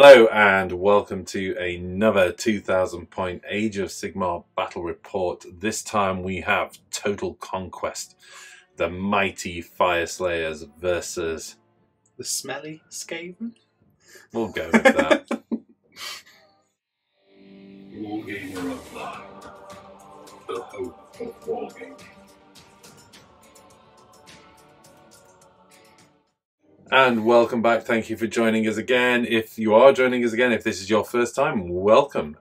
Hello and welcome to another 2000 point Age of Sigmar Battle Report. This time we have Total Conquest, the mighty Fyreslayers versus the smelly Skaven. We'll go with that. Wargamer of light, the hope of wargaming. And welcome back. Thank you for joining us again. If you are joining us again, if this is your first time, welcome.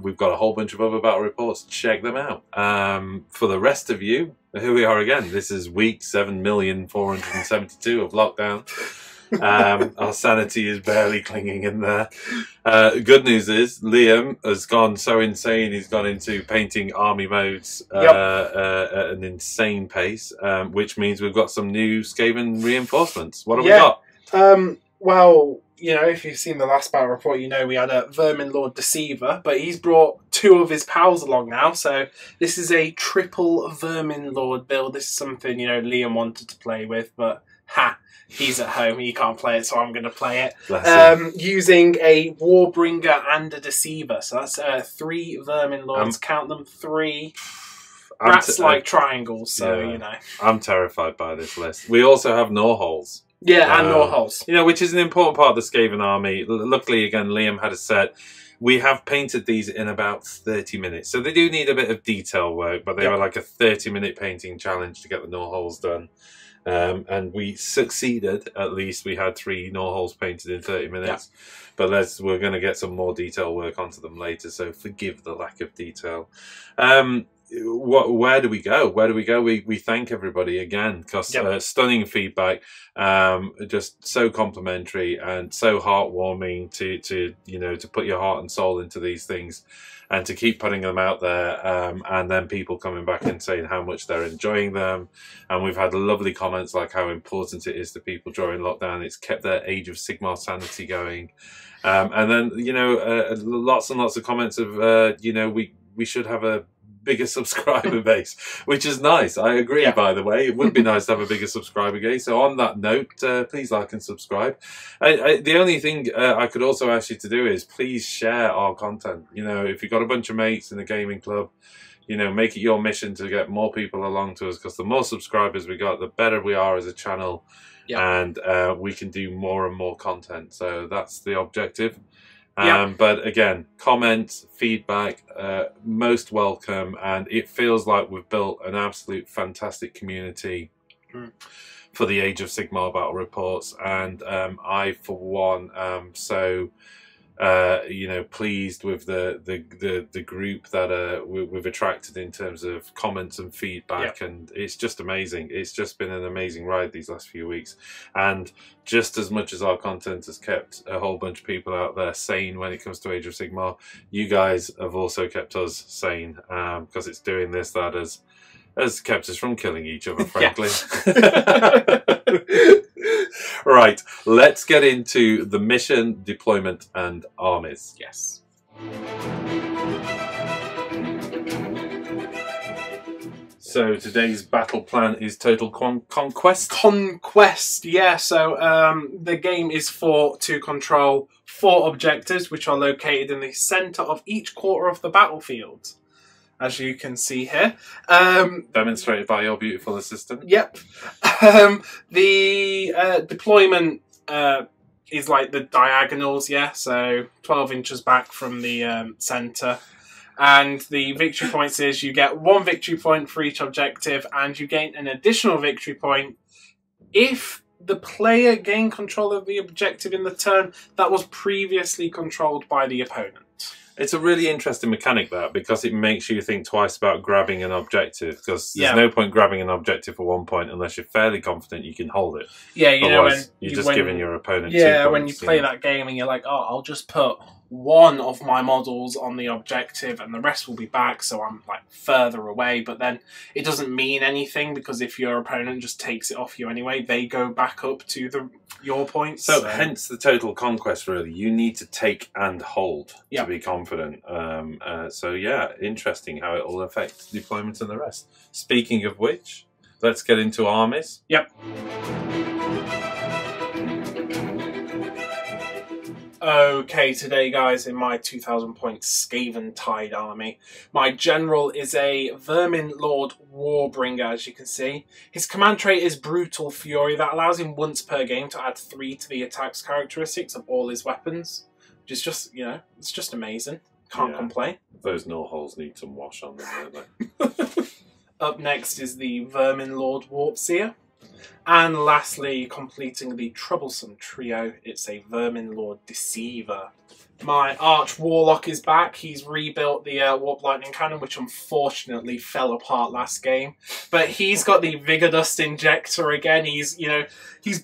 We've got a whole bunch of other battle reports. Check them out. For the rest of you, here we are again. This is week 7,472 of lockdown. Our sanity is barely clinging in there. Good news is Liam has gone so insane. He's gone into painting army modes at an insane pace, which means we've got some new Skaven reinforcements. What have we got? Well, you know, if you've seen the last battle report, you know we had a Vermin Lord Deceiver, but he's brought two of his pals along now. So this is a triple Vermin Lord build. This is something, you know, Liam wanted to play with, but he's at home, he can't play it, so I'm going to play it. Using a Warbringer and a Deceiver. So that's three Vermin Lords, count them, three. Rats like triangles, so, you know. I'm terrified by this list. We also have Norholes. Yeah, and Norholes. You know, which is an important part of the Skaven army. Luckily, again, Liam had a set. We have painted these in about 30 minutes. So they do need a bit of detail work, but they were like a 30-minute painting challenge to get the Norholes done. And we succeeded. At least we had 3 Norholes painted in 30 minutes. But we're going to get some more detail work onto them later, so forgive the lack of detail. Where do we go? Where do we go? We thank everybody again, because stunning feedback, just so complimentary and so heartwarming to you know, to put your heart and soul into these things and to keep putting them out there, and then people coming back and saying how much they're enjoying them. And we've had lovely comments like how important it is to people during lockdown. It's kept their Age of Sigmar sanity going. And then, you know, lots and lots of comments of, you know, we should have a bigger subscriber base, which is nice. I agree, by the way. It would be nice to have a bigger subscriber base. So on that note, please like and subscribe. The only thing I could also ask you to do is please share our content. You know, if you've got a bunch of mates in a gaming club, you know, make it your mission to get more people along to us, because the more subscribers we got, the better we are as a channel. And we can do more and more content. So that's the objective. But again, comments, feedback, most welcome, and it feels like we've built an absolute fantastic community for the Age of Sigmar Battle Reports, and I, for one, am so you know, pleased with the group that we've attracted in terms of comments and feedback, and it's just amazing. It's just been an amazing ride these last few weeks, and just as much as our content has kept a whole bunch of people out there sane when it comes to Age of Sigmar, you guys have also kept us sane, because it's doing this that has kept us from killing each other, frankly. Right, let's get into the mission, deployment, and armies. Yes. So today's battle plan is Total Conquest? Conquest, yeah. So the game is to control 4 objectives, which are located in the centre of each quarter of the battlefield, as you can see here. Demonstrated by your beautiful assistant. Yep. The deployment is like the diagonals, so 12 inches back from the centre. And the victory points is you get 1 victory point for each objective, and you gain an additional victory point if the player gained control of the objective in the turn that was previously controlled by the opponent. It's a really interesting mechanic, that, because it makes you think twice about grabbing an objective, because there's no point grabbing an objective for 1 point unless you're fairly confident you can hold it. Yeah, you know, when you're just giving your opponent 2 points, when you play that game and you're like, oh, I'll just put 1 of my models on the objective and the rest will be back, so I'm like further away. But then it doesn't mean anything, because if your opponent just takes it off you anyway, they go back up to your points. So hence the Total Conquest, really. You need to take and hold to be confident. So yeah, interesting how it will affect deployment and the rest. Speaking of which, let's get into armies. Yep. Okay, today guys, in my 2000 point Skaven Tide army, my general is a Vermin Lord Warbringer, as you can see. His command trait is Brutal Fury, that allows him once per game to add 3 to the attack's characteristics of all his weapons, which is just, you know, it's just amazing. Can't complain. Those null holes need some wash on them, don't they? Up next is the Vermin Lord Warpseer. And lastly, completing the troublesome trio, it's a Vermin Lord Deceiver. My Arch Warlock is back. He's rebuilt the Warp Lightning Cannon, which unfortunately fell apart last game. But he's got the Vigor Dust Injector again. He's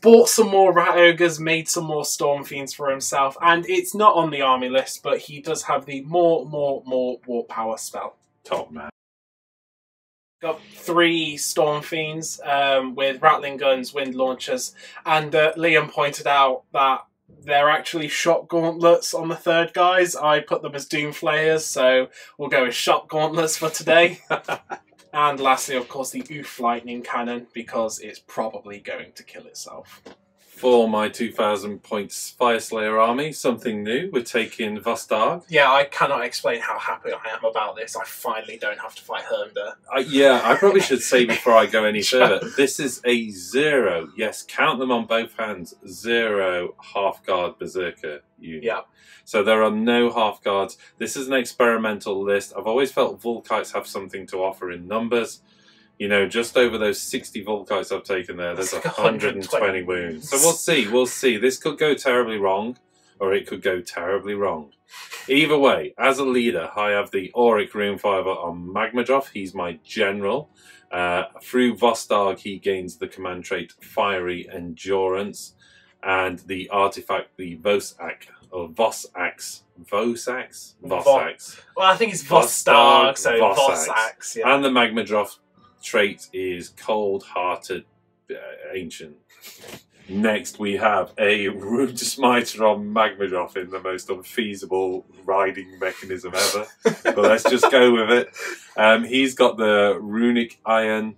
bought some more Rat Ogres, made some more Storm Fiends for himself. And it's not on the army list, but he does have the more Warp Power spell. Top man. Got 3 Storm Fiends with Rattling Guns, Wind Launchers, and Liam pointed out that they're actually Shock Gauntlets on the third guys. I put them as Doom Flayers, so we'll go with Shock Gauntlets for today. And lastly, of course, the Oof Lightning Cannon, because it's probably going to kill itself. For my 2000 points Fyreslayer army, something new, we're taking Vostarg. Yeah, I cannot explain how happy I am about this. I finally don't have to fight Hermder. Yeah, I probably should say before I go any further, this is a 0, yes, count them on both hands, 0 half-guard Berserker unit. Yeah. So there are no half-guards. This is an experimental list. I've always felt Volkites have something to offer in numbers. You know, just over those 60 Volkites I've taken there, there's 120 wounds. So we'll see. This could go terribly wrong, or it could go terribly wrong. Either way, as a leader, I have the Auric Runefiber on Magmadroth. He's my general. Through Vostarg, he gains the command trait Fiery Endurance, and the artifact, the Vosax, or Vosax. Vosax? Vosax. Well, I think it's Vostarg, so Vosax. Yeah. And the Magmadroth trait is Cold-Hearted Ancient. Next, we have a Rune Smiter on Magmadroth in the most unfeasible riding mechanism ever. But let's just go with it. He's got the Runic Iron.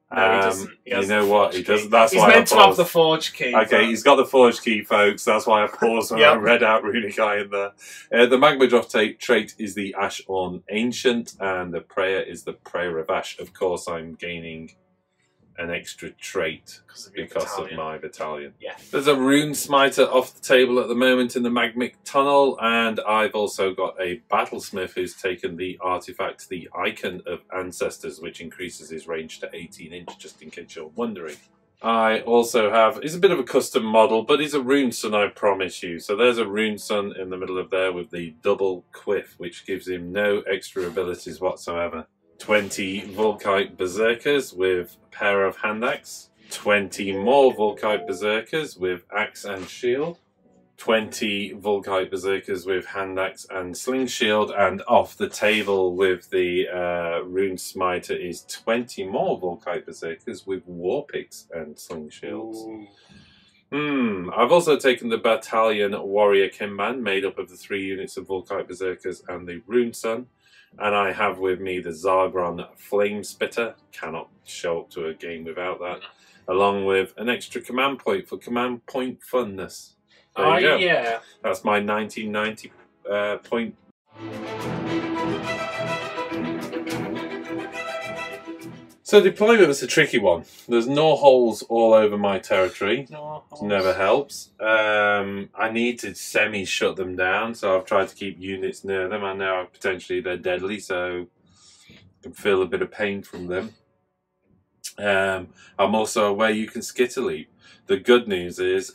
No, he doesn't. You know what? He doesn't. That's he's why meant to have the Forge Key. Okay, he's got the Forge Key, folks. That's why I paused when I read out Runic Iron there. The Magmadroth trait is the Ash Orn Ancient, and the Prayer is the Prayer of Ash. Of course, I'm gaining an extra trait because of my battalion. Yeah. There's a Rune Smiter off the table at the moment in the Magmic Tunnel, and I've also got a Battlesmith who's taken the artifact, the Icon of Ancestors, which increases his range to 18 inch, just in case you're wondering. I also have, it's a bit of a custom model, but it's a Rune Sun, I promise you. So there's a Rune Sun in the middle of there with the double quiff, which gives him no extra abilities whatsoever. 20 Volkite Berserkers with a pair of hand axe. 20 more Volkite Berserkers with axe and shield. 20 Volkite Berserkers with hand axe and sling shield. And off the table with the Rune Smiter is 20 more Volkite Berserkers with war picks and sling shields. I've also taken the Battalion Warrior Kinban, made up of the 3 units of Volkite Berserkers and the Rune Sun. And I have with me the Zargron Flame Spitter. Cannot show up to a game without that. Along with an extra command point for command point funness. There you go. Yeah. That's my 1990 point. So deployment was a tricky one. There's no holes all over my territory. No holes. Never helps. I need to semi-shut them down, so I've tried to keep units near them. I know potentially they're deadly, so I can feel a bit of pain from them. I'm also aware you can skitter leap. The good news is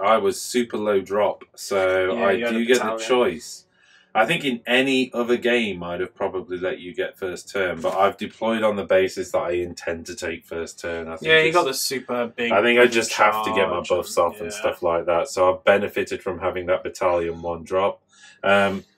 I was super low drop, so I do get the choice. I think in any other game I'd have probably let you get first turn, but I've deployed on the basis that I intend to take first turn. I think you got the super big. I think I just have to get my buffs off and stuff like that. So I've benefited from having that battalion 1 drop. 20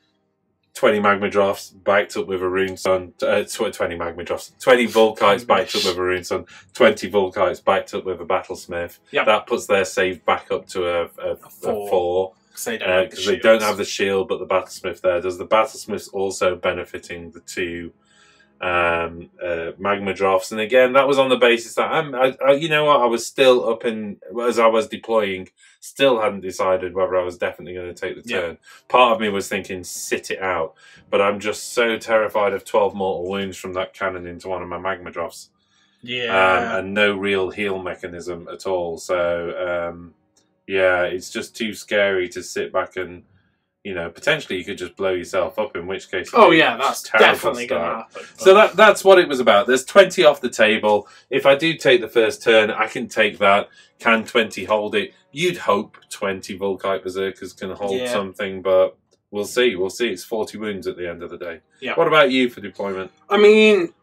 Magmadroths backed up with a Rune Sun. 20 Magmadroths. 20 Volkites backed up with a Rune Sun. 20 Volkites backed up with a Battlesmith. Yep. That puts their save back up to a 4. Because they don't have the shield, but the Battlesmith there does. The Battlesmith's also benefiting the 2 magma drafts, and again that was on the basis that you know what, I was still up in as I was deploying, still hadn't decided whether I was definitely going to take the turn. Part of me was thinking sit it out, but I'm just so terrified of 12 mortal wounds from that cannon into one of my magma drafts. And no real heal mechanism at all. So yeah, it's just too scary to sit back and, you know, potentially you could just blow yourself up, in which case... Oh yeah, that's definitely going to happen. But... So that's what it was about. There's 20 off the table. If I do take the first turn, I can take that. Can 20 hold it? You'd hope 20 Volkite Berserkers can hold something, but we'll see. We'll see. It's 40 wounds at the end of the day. Yeah. What about you for deployment? I mean...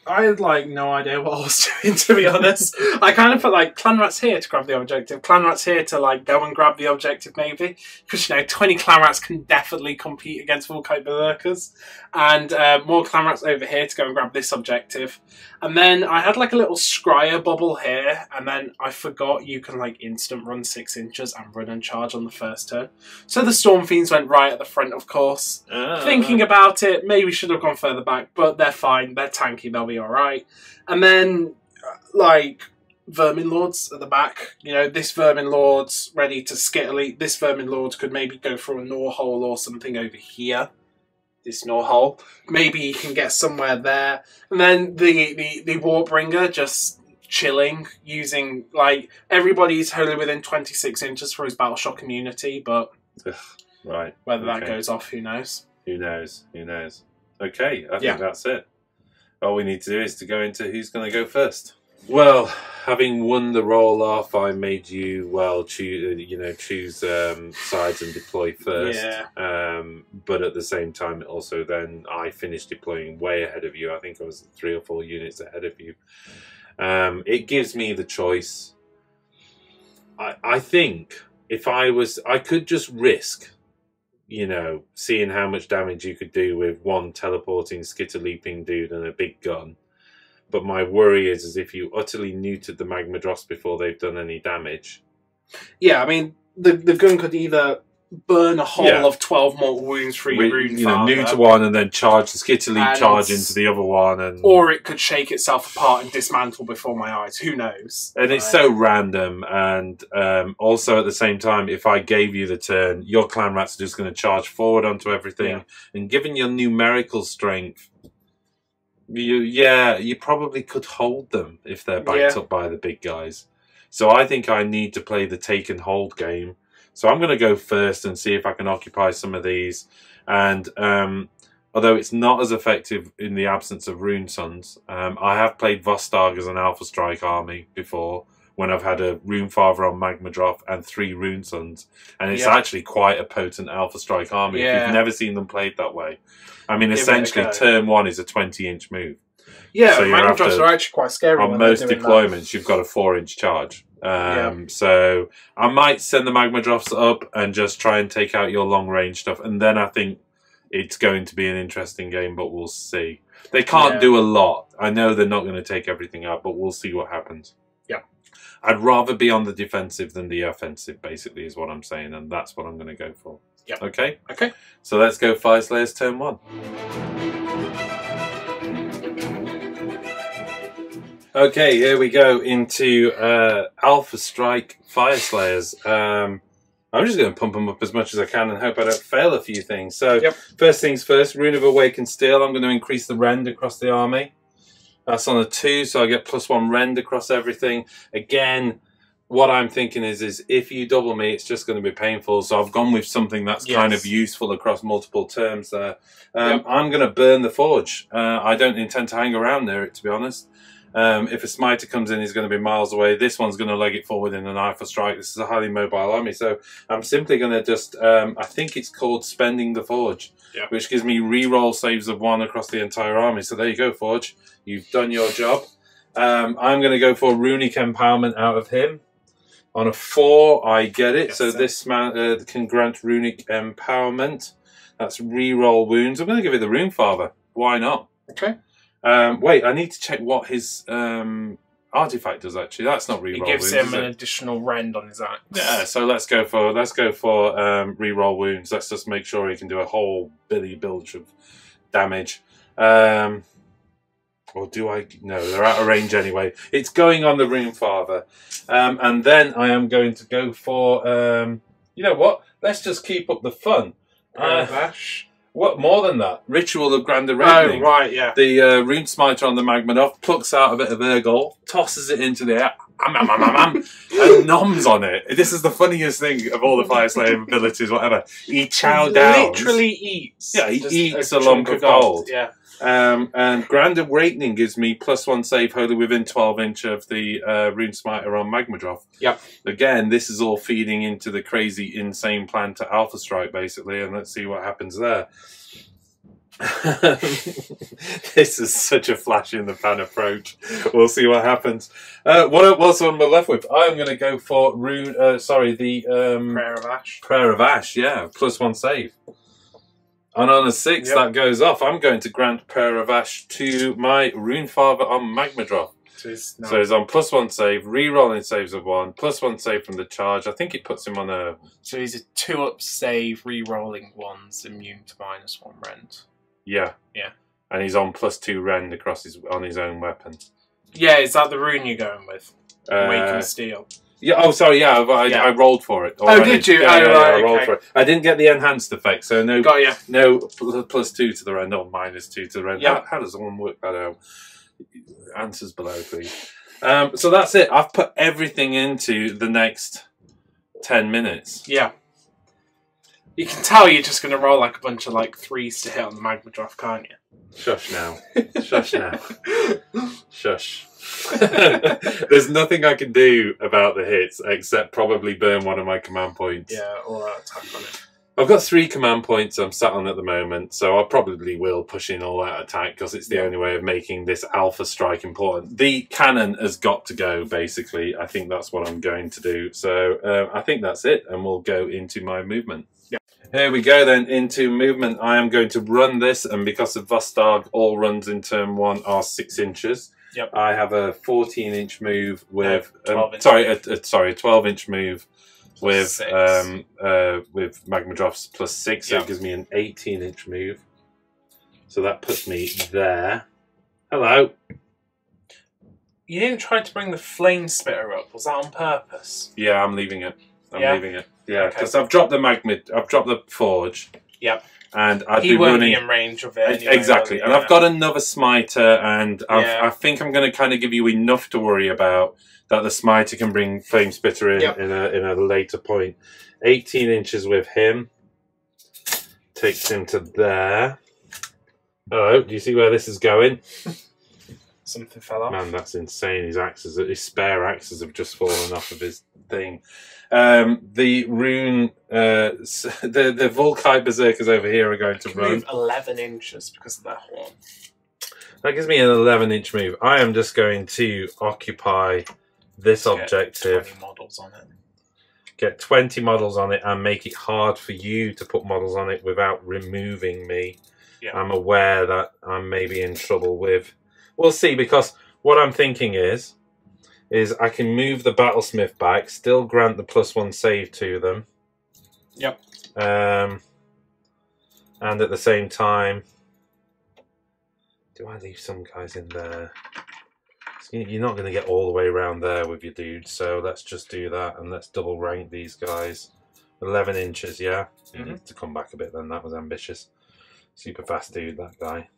I had, like, no idea what I was doing, to be honest. I kind of put, like, clan rats here to grab the objective, clan rats here to, like, go and grab the objective, maybe. Because, you know, 20 clan rats can definitely compete against Volkite Berserkers. And more clan rats over here to go and grab this objective. And then I had, like, a little scryer bubble here. And then I forgot you can, like, instant run 6 inches and run and charge on the first turn. So the Storm Fiends went right at the front, of course. Thinking about it, maybe should have gone further back. But they're fine. They're tanky. They'll be alright. And then, like, Vermin Lords at the back. You know, this Vermin Lord's ready to skittle. This Vermin Lord could maybe go through a gnaw hole or something over here. This gnaw hole. Maybe he can get somewhere there. And then the Warbringer just chilling, using, like, everybody's wholly within 26 inches for his Battle Shock immunity, but right. Whether that goes off, who knows? Who knows? Who knows? Okay, I think that's it. All we need to do is to go into who's going to go first. Well, having won the roll off, I made you choose sides and deploy first. Yeah. But at the same time, also then I finished deploying way ahead of you. I think I was 3 or 4 units ahead of you. It gives me the choice. I think if I could just risk, you know, seeing how much damage you could do with one teleporting, skitter-leaping dude and a big gun. But my worry is if you utterly neutered the magma drops before they've done any damage. Yeah, I mean, the gun could either burn a hole of 12 mortal wounds for your rune father, neuter one and then charge the skitter leap charge into the other one, or it could shake itself apart and dismantle before my eyes. Who knows? And it's so random. And also at the same time, if I gave you the turn, your clan rats are just going to charge forward onto everything, and given your numerical strength, you probably could hold them if they're backed up by the big guys. So I think I need to play the take and hold game. So I'm going to go first and see if I can occupy some of these. And although it's not as effective in the absence of Rune Sons, I have played Vostarg as an Alpha Strike army before, when I've had a Rune Father on Magma Drop and 3 Rune Sons. And it's actually quite a potent Alpha Strike army if you've never seen them played that way. I mean, essentially, turn 1 is a 20-inch move. Yeah, so Magma Drops are actually quite scary. On most deployments, you've got a 4-inch charge. So I might send the Magma Drops up and just try and take out your long-range stuff. And then I think it's going to be an interesting game, but we'll see. They can't do a lot. I know they're not going to take everything out, but we'll see what happens. Yeah. I'd rather be on the defensive than the offensive, basically, is what I'm saying. And that's what I'm going to go for. Yeah. Okay? Okay. So let's go Fyreslayers turn 1. Okay, here we go into Alpha Strike Fyreslayers. I'm just going to pump them up as much as I can and hope I don't fail a few things. So, first things first, Rune of Awakened Steel. I'm going to increase the rend across the army. That's on a 2, so I get +1 rend across everything. Again, what I'm thinking is if you double me, it's just going to be painful. So I've gone with something that's kind of useful across multiple terms there. I'm going to burn the Forge. I don't intend to hang around near it, to be honest. If a smiter comes in, he's going to be miles away. This one's going to leg it forward in an Alpha Strike. This is a highly mobile army. So I'm simply going to just, I think it's called Spending the Forge, which gives me reroll saves of 1 across the entire army. So there you go, Forge. You've done your job. I'm going to go for Runic Empowerment out of him. On a 4, I get it. So this man can grant Runic Empowerment. That's reroll wounds. I'm going to give it the Rune Father. Why not? Okay. Wait, I need to check what his artifact does. Actually, that's not reroll. It gives him an additional rend on his axe. Yeah, so let's go for reroll wounds. Let's just make sure he can do a whole billy bilge of damage. Or do I? No, they're out of range anyway. It's going on the Runefather. And then I am going to go for... you know what? Let's just keep up the fun. Bash. What more than that? Ritual of Grand Awakening. Oh, right, yeah. The Rune Smiter on the Magmanoff plucks out a bit of Urgol, tosses it into the air, and noms on it. This is the funniest thing of all the Fyreslayer abilities, whatever. He chow down. Literally eats. Yeah, he eats a lump of gold. Yeah. And Grand Awakening gives me +1 save wholly within 12 inch of the Rune Smiter on Magmadroth. Yep. Again, this is all feeding into the crazy, insane plan to Alpha Strike, basically, and let's see what happens there. This is such a flash in the pan approach. We'll see what happens. What's on my left with? I'm going to go for Prayer of Ash. Prayer of Ash, yeah, +1 save. And on a 6, that goes off. I'm going to grant Prayer of Ash to my Runefather on Magmadroth. So he's on +1 save, re-rolling saves of 1, +1 save from the charge. I think it puts him on a... So he's a 2-up save, re-rolling 1s, immune to -1 rend. Yeah. Yeah. And he's on +2 rend across on his own weapon. Yeah, is that the rune you're going with? Awaken Steel. Yeah. Oh, sorry. Yeah, I rolled for it. Oh, did you? Yeah, I rolled for it. I didn't get the enhanced effect, so no. Got ya. No +2 to the rend, no -2 to the rend. Yeah. How does one work that out? Answers below, please. So that's it. I've put everything into the next 10 minutes. Yeah. You can tell you're just going to roll like a bunch of like 3s to hit on the Magmadroth, can't you? Shush now. Shush now. Shush. There's nothing I can do about the hits except probably burn one of my command points. Yeah, or attack on it. I've got 3 command points I'm sat on at the moment, so I probably will push in all out attack because it's the only way of making this Alpha Strike important. The cannon has got to go, basically. I think that's what I'm going to do. So I think that's it, and we'll go into my movement. Yeah. Here we go then, into movement. I am going to run this, and because of Vostarg, all runs in turn 1 are 6 inches. Yep. I have a 14-inch move with... 12-inch. Sorry, a 12-inch move with 6. With Magmadroth's +6, so it gives me an 18-inch move. So that puts me there. Hello. You didn't try to bring the Flame Spitter up. Was that on purpose? Yeah, I'm leaving it. I'm leaving it. Yeah, Okay. because I've dropped the Forge. Yep. And I'd He be won't running be in range of it anyway, exactly. And I've got another Smiter, and Yeah. I think I'm going to kind of give you enough to worry about that the Smiter can bring Flame Spitter in in a later point. 18 inches with him takes him to there. Hello, do you see where this is going? Something fell off. Man, that's insane. His spare axes have just fallen off of his thing. The rune, the Volkite Berserkers over here are going to run. Move 11 inches because of their horn. That gives me an 11-inch move. I am just going to occupy this objective. 20 models on it. Get 20 models on it and make it hard for you to put models on it without removing me. Yeah. I'm aware that I'm maybe in trouble with... We'll see, because what I'm thinking is I can move the Battlesmith back, still grant the +1 save to them. Yep. And at the same time, do I leave some guys in there? You're not going to get all the way around there with your dude, so let's just do that and let's double rank these guys. 11 inches, yeah? You need to come back a bit then, that was ambitious. Super fast dude, that guy.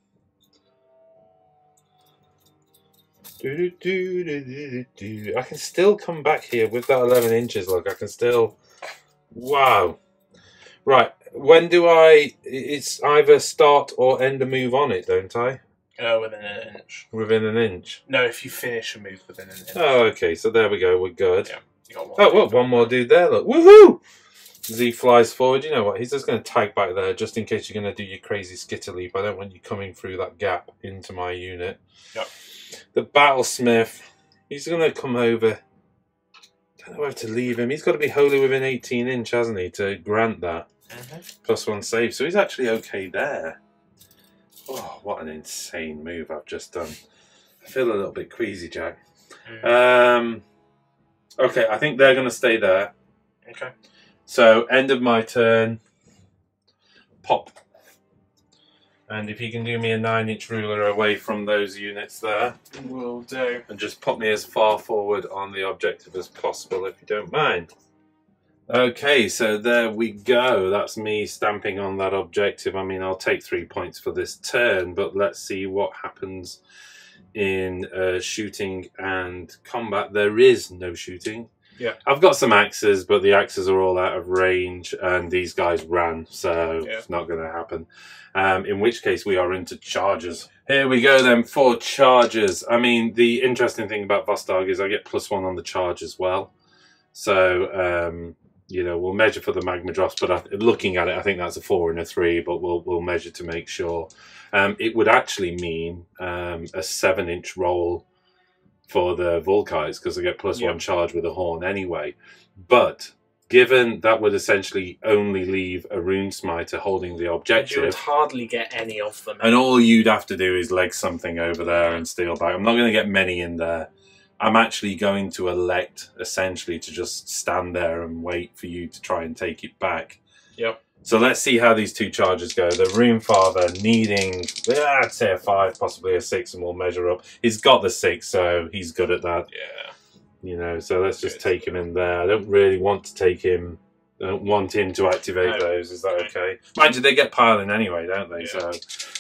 I can still come back here with that 11 inches, look, I can still... Wow. Right, when do I... It's either start or end a move on it, don't I? Within an inch. Within an inch? No, if you finish a move within an inch. Oh, okay, so there we go, we're good. Yeah, you got one. Oh, well, one more dude there, look. Woohoo! Z flies forward, you know what, he's just going to tag back there just in case you're going to do your crazy skitter leap. I don't want you coming through that gap into my unit. Yep. The Battlesmith, he's going to come over. Don't know where to leave him. He's got to be wholly within 18 inch, hasn't he, to grant that. +1 save, so he's actually okay there. Oh, what an insane move I've just done. I feel a little bit queasy, Jack. Okay, I think they're going to stay there. Okay. So, end of my turn. Pop. And if you can do me a 9-inch ruler away from those units there. Will do. And just put me as far forward on the objective as possible, if you don't mind. Okay, so there we go. That's me stamping on that objective. I mean, I'll take 3 points for this turn, but let's see what happens in shooting and combat. There is no shooting. Yeah. I've got some axes, but the axes are all out of range, and these guys ran, so it's not going to happen. In which case, we are into charges. Here we go then for charges. I mean, the interesting thing about Vostarg is I get +1 on the charge as well. So, you know, we'll measure for the magma drops, but looking at it, I think that's a 4 and a 3, but we'll measure to make sure. It would actually mean a 7-inch roll for the Volkites, because I get +1 charge with a horn anyway. But given that would essentially only leave a Rune Smiter holding the objective, you would hardly get any of them. And all you'd have to do is leg something over there and steal back. I'm not going to get many in there. I'm actually going to elect, essentially, to just stand there and wait for you to try and take it back. Yep. So let's see how these two charges go. The Rune Father needing, I'd say a 5, possibly a 6, and we'll measure up. He's got the 6, so he's good at that. Yeah. You know, so let's just take him in there. I don't really want to take him. I don't want him to activate those. Is that okay? Mind you, they get piling anyway, don't they? So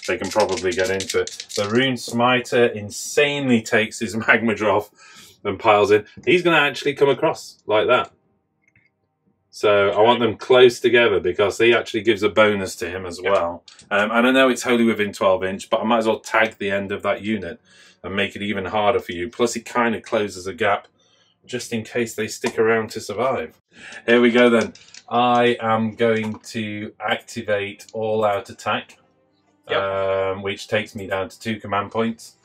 they can probably get into it. The Rune Smiter insanely takes his magma drop and piles in. He's going to actually come across like that. So I want them close together because he actually gives a bonus to him as well. And I know it's wholly within 12 inch, but I might as well tag the end of that unit and make it even harder for you. Plus it kind of closes a gap just in case they stick around to survive. Here we go then. I am going to activate All Out Attack, which takes me down to 2 command points.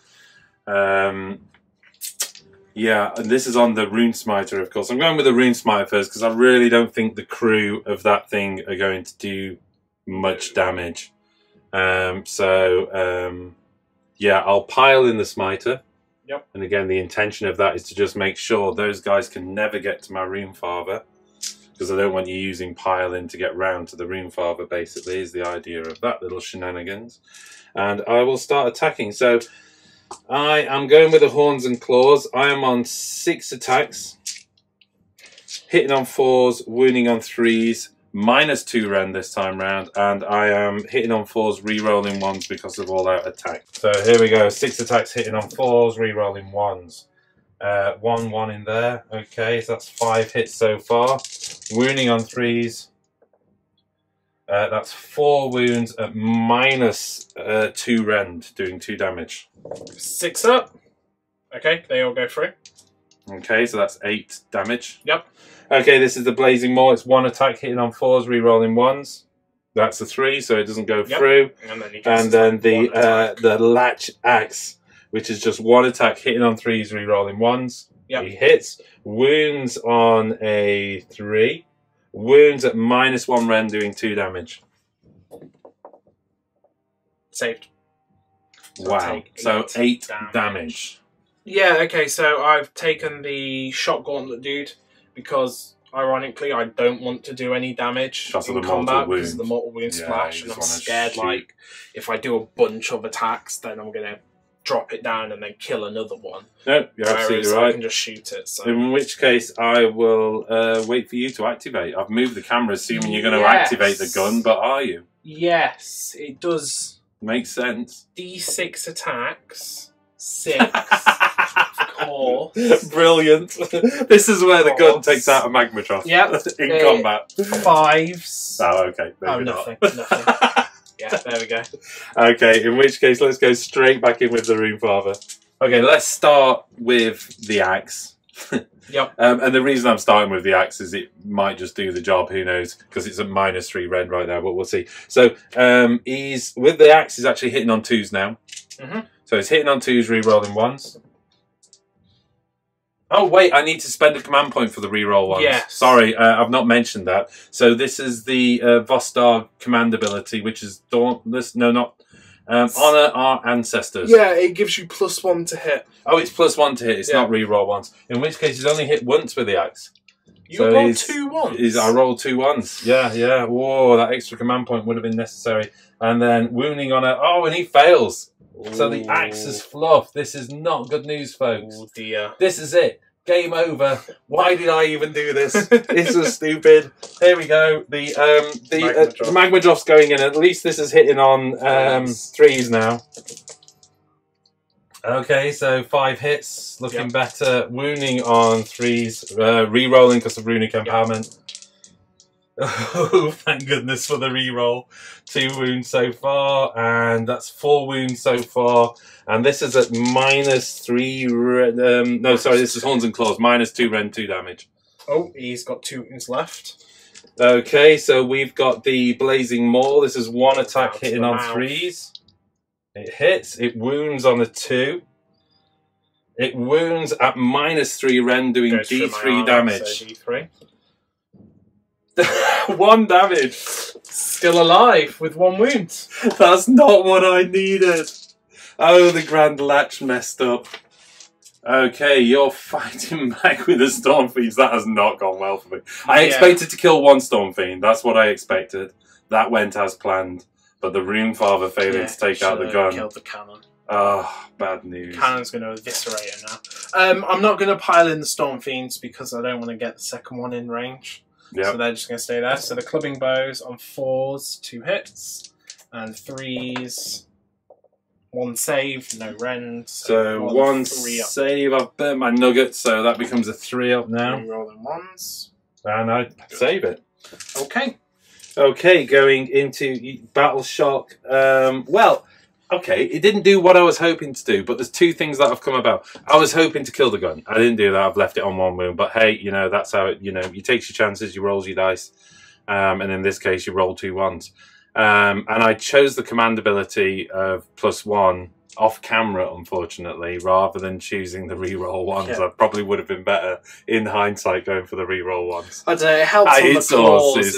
Yeah, and this is on the Rune Smiter, of course. I'm going with the Rune Smiter first because I really don't think the crew of that thing are going to do much damage. Yeah, I'll pile in the Smiter. Yep. And again, the intention of that is to just make sure those guys can never get to my Rune Father, because I don't want you using pile in to get round to the Rune Father, basically, is the idea of that little shenanigans. And I will start attacking. So I am going with the Horns and Claws. I am on 6 attacks, hitting on 4s, wounding on 3s, -2 rend this time round, and I am hitting on 4s, re-rolling 1s because of All Out Attack. So here we go, 6 attacks hitting on 4s, re-rolling 1s. 1 in there, okay, so that's 5 hits so far. Wounding on 3s. That's 4 wounds at -2 rend, doing 2 damage. 6 up. Okay, they all go through. Okay, so that's 8 damage. Yep. Okay, this is the Blazing Maul. It's 1 attack hitting on 4s, re-rolling 1s. That's a 3, so it doesn't go through. And then the Latch Axe, which is just 1 attack hitting on 3s, re-rolling 1s. Yep. He hits. Wounds on a 3. Wounds at -1 rend, doing 2 damage. Saved. Wow. So 8 damage. Yeah, okay, so I've taken the Shot Gauntlet dude because, ironically, I don't want to do any damage in combat because of the mortal wound splash, and I'm scared, like, if I do a bunch of attacks, then I'm going to drop it down and then kill another one. No, you're absolutely right. I can just shoot it. So. In which case, I will wait for you to activate. I've moved the camera, assuming you're going to activate the gun, but are you? Yes, it does. Makes sense. D6 attacks. 6. Of course. Brilliant. This is where the gun takes out a magma trough. Yep. In combat. 5s. Oh, okay. Maybe nothing. Not. Nothing. Yeah, there we go. Okay, in which case, let's go straight back in with the Rune Father. Okay, let's start with the axe. Yep. And the reason I'm starting with the axe is it might just do the job, who knows, because it's at -3 rend right now, but we'll see. So he's with the axe, he's actually hitting on 2s now. So he's hitting on 2s, re-rolling 1s. Oh wait, I need to spend a command point for the re-roll 1s. Yes. Sorry, I've not mentioned that. So this is the Vostarg command ability, which is Dauntless. No, not Honor Our Ancestors. Yeah, it gives you +1 to hit. Oh, it's +1 to hit. It's not re-roll 1s. In which case, he's only hit once with the axe. You rolled 2 ones. I rolled 2 ones. Yeah, yeah. Whoa, that extra command point would have been necessary. And then wounding on a... Oh, and he fails. Ooh. So the axe is fluff. This is not good news, folks. Oh, dear. This is it. Game over. Why did I even do this? This is stupid. Here we go. The magma drop's going in. At least this is hitting on 3s now. Okay, so 5 hits, looking better. Wounding on 3s, re-rolling because of runic empowerment. Oh, thank goodness for the re-roll. 2 wounds so far, and that's 4 wounds so far. And this is at -3. No, sorry, this is Horns and Claws. -2 Rend 2 damage. Oh, he's got 2 wounds left. Okay, so we've got the Blazing Maul. This is 1 attack hitting on 3s. It hits. It wounds on a 2. It wounds at -3 Rend, doing D3 damage. So D3. 1 damage. Still alive with 1 wound. That's not what I needed. Oh, the Grand Latch messed up. Okay, you're fighting back with the Storm Fiends. That has not gone well for me. I expected to kill 1 Storm Fiend. That's what I expected. That went as planned. But the Rune Father failing to take out the gun. Killed the cannon. Oh, bad news. Cannon's going to eviscerate it now. I'm not going to pile in the Storm Fiends because I don't want to get the second one in range. Yep. So they're just going to stay there. So the Clubbing Bows on 4s, 2 hits. And 3s, 1 save, no rend. So 1 save. I've burnt my nugget, so that becomes a 3 up now. Rolling 1s. And I save it. Okay. Okay, going into Battle Shock. Well, okay, it didn't do what I was hoping to do, but there's 2 things that have come about. I was hoping to kill the gun. I didn't do that. I've left it on 1 wound. But hey, you know, that's how it, you know, you take your chances, you roll your dice. And in this case, you roll 2 1s. And I chose the command ability of +1 off camera, unfortunately, rather than choosing the reroll 1s. Yeah. I probably would have been better in hindsight going for the reroll 1s. I don't know, it helps on the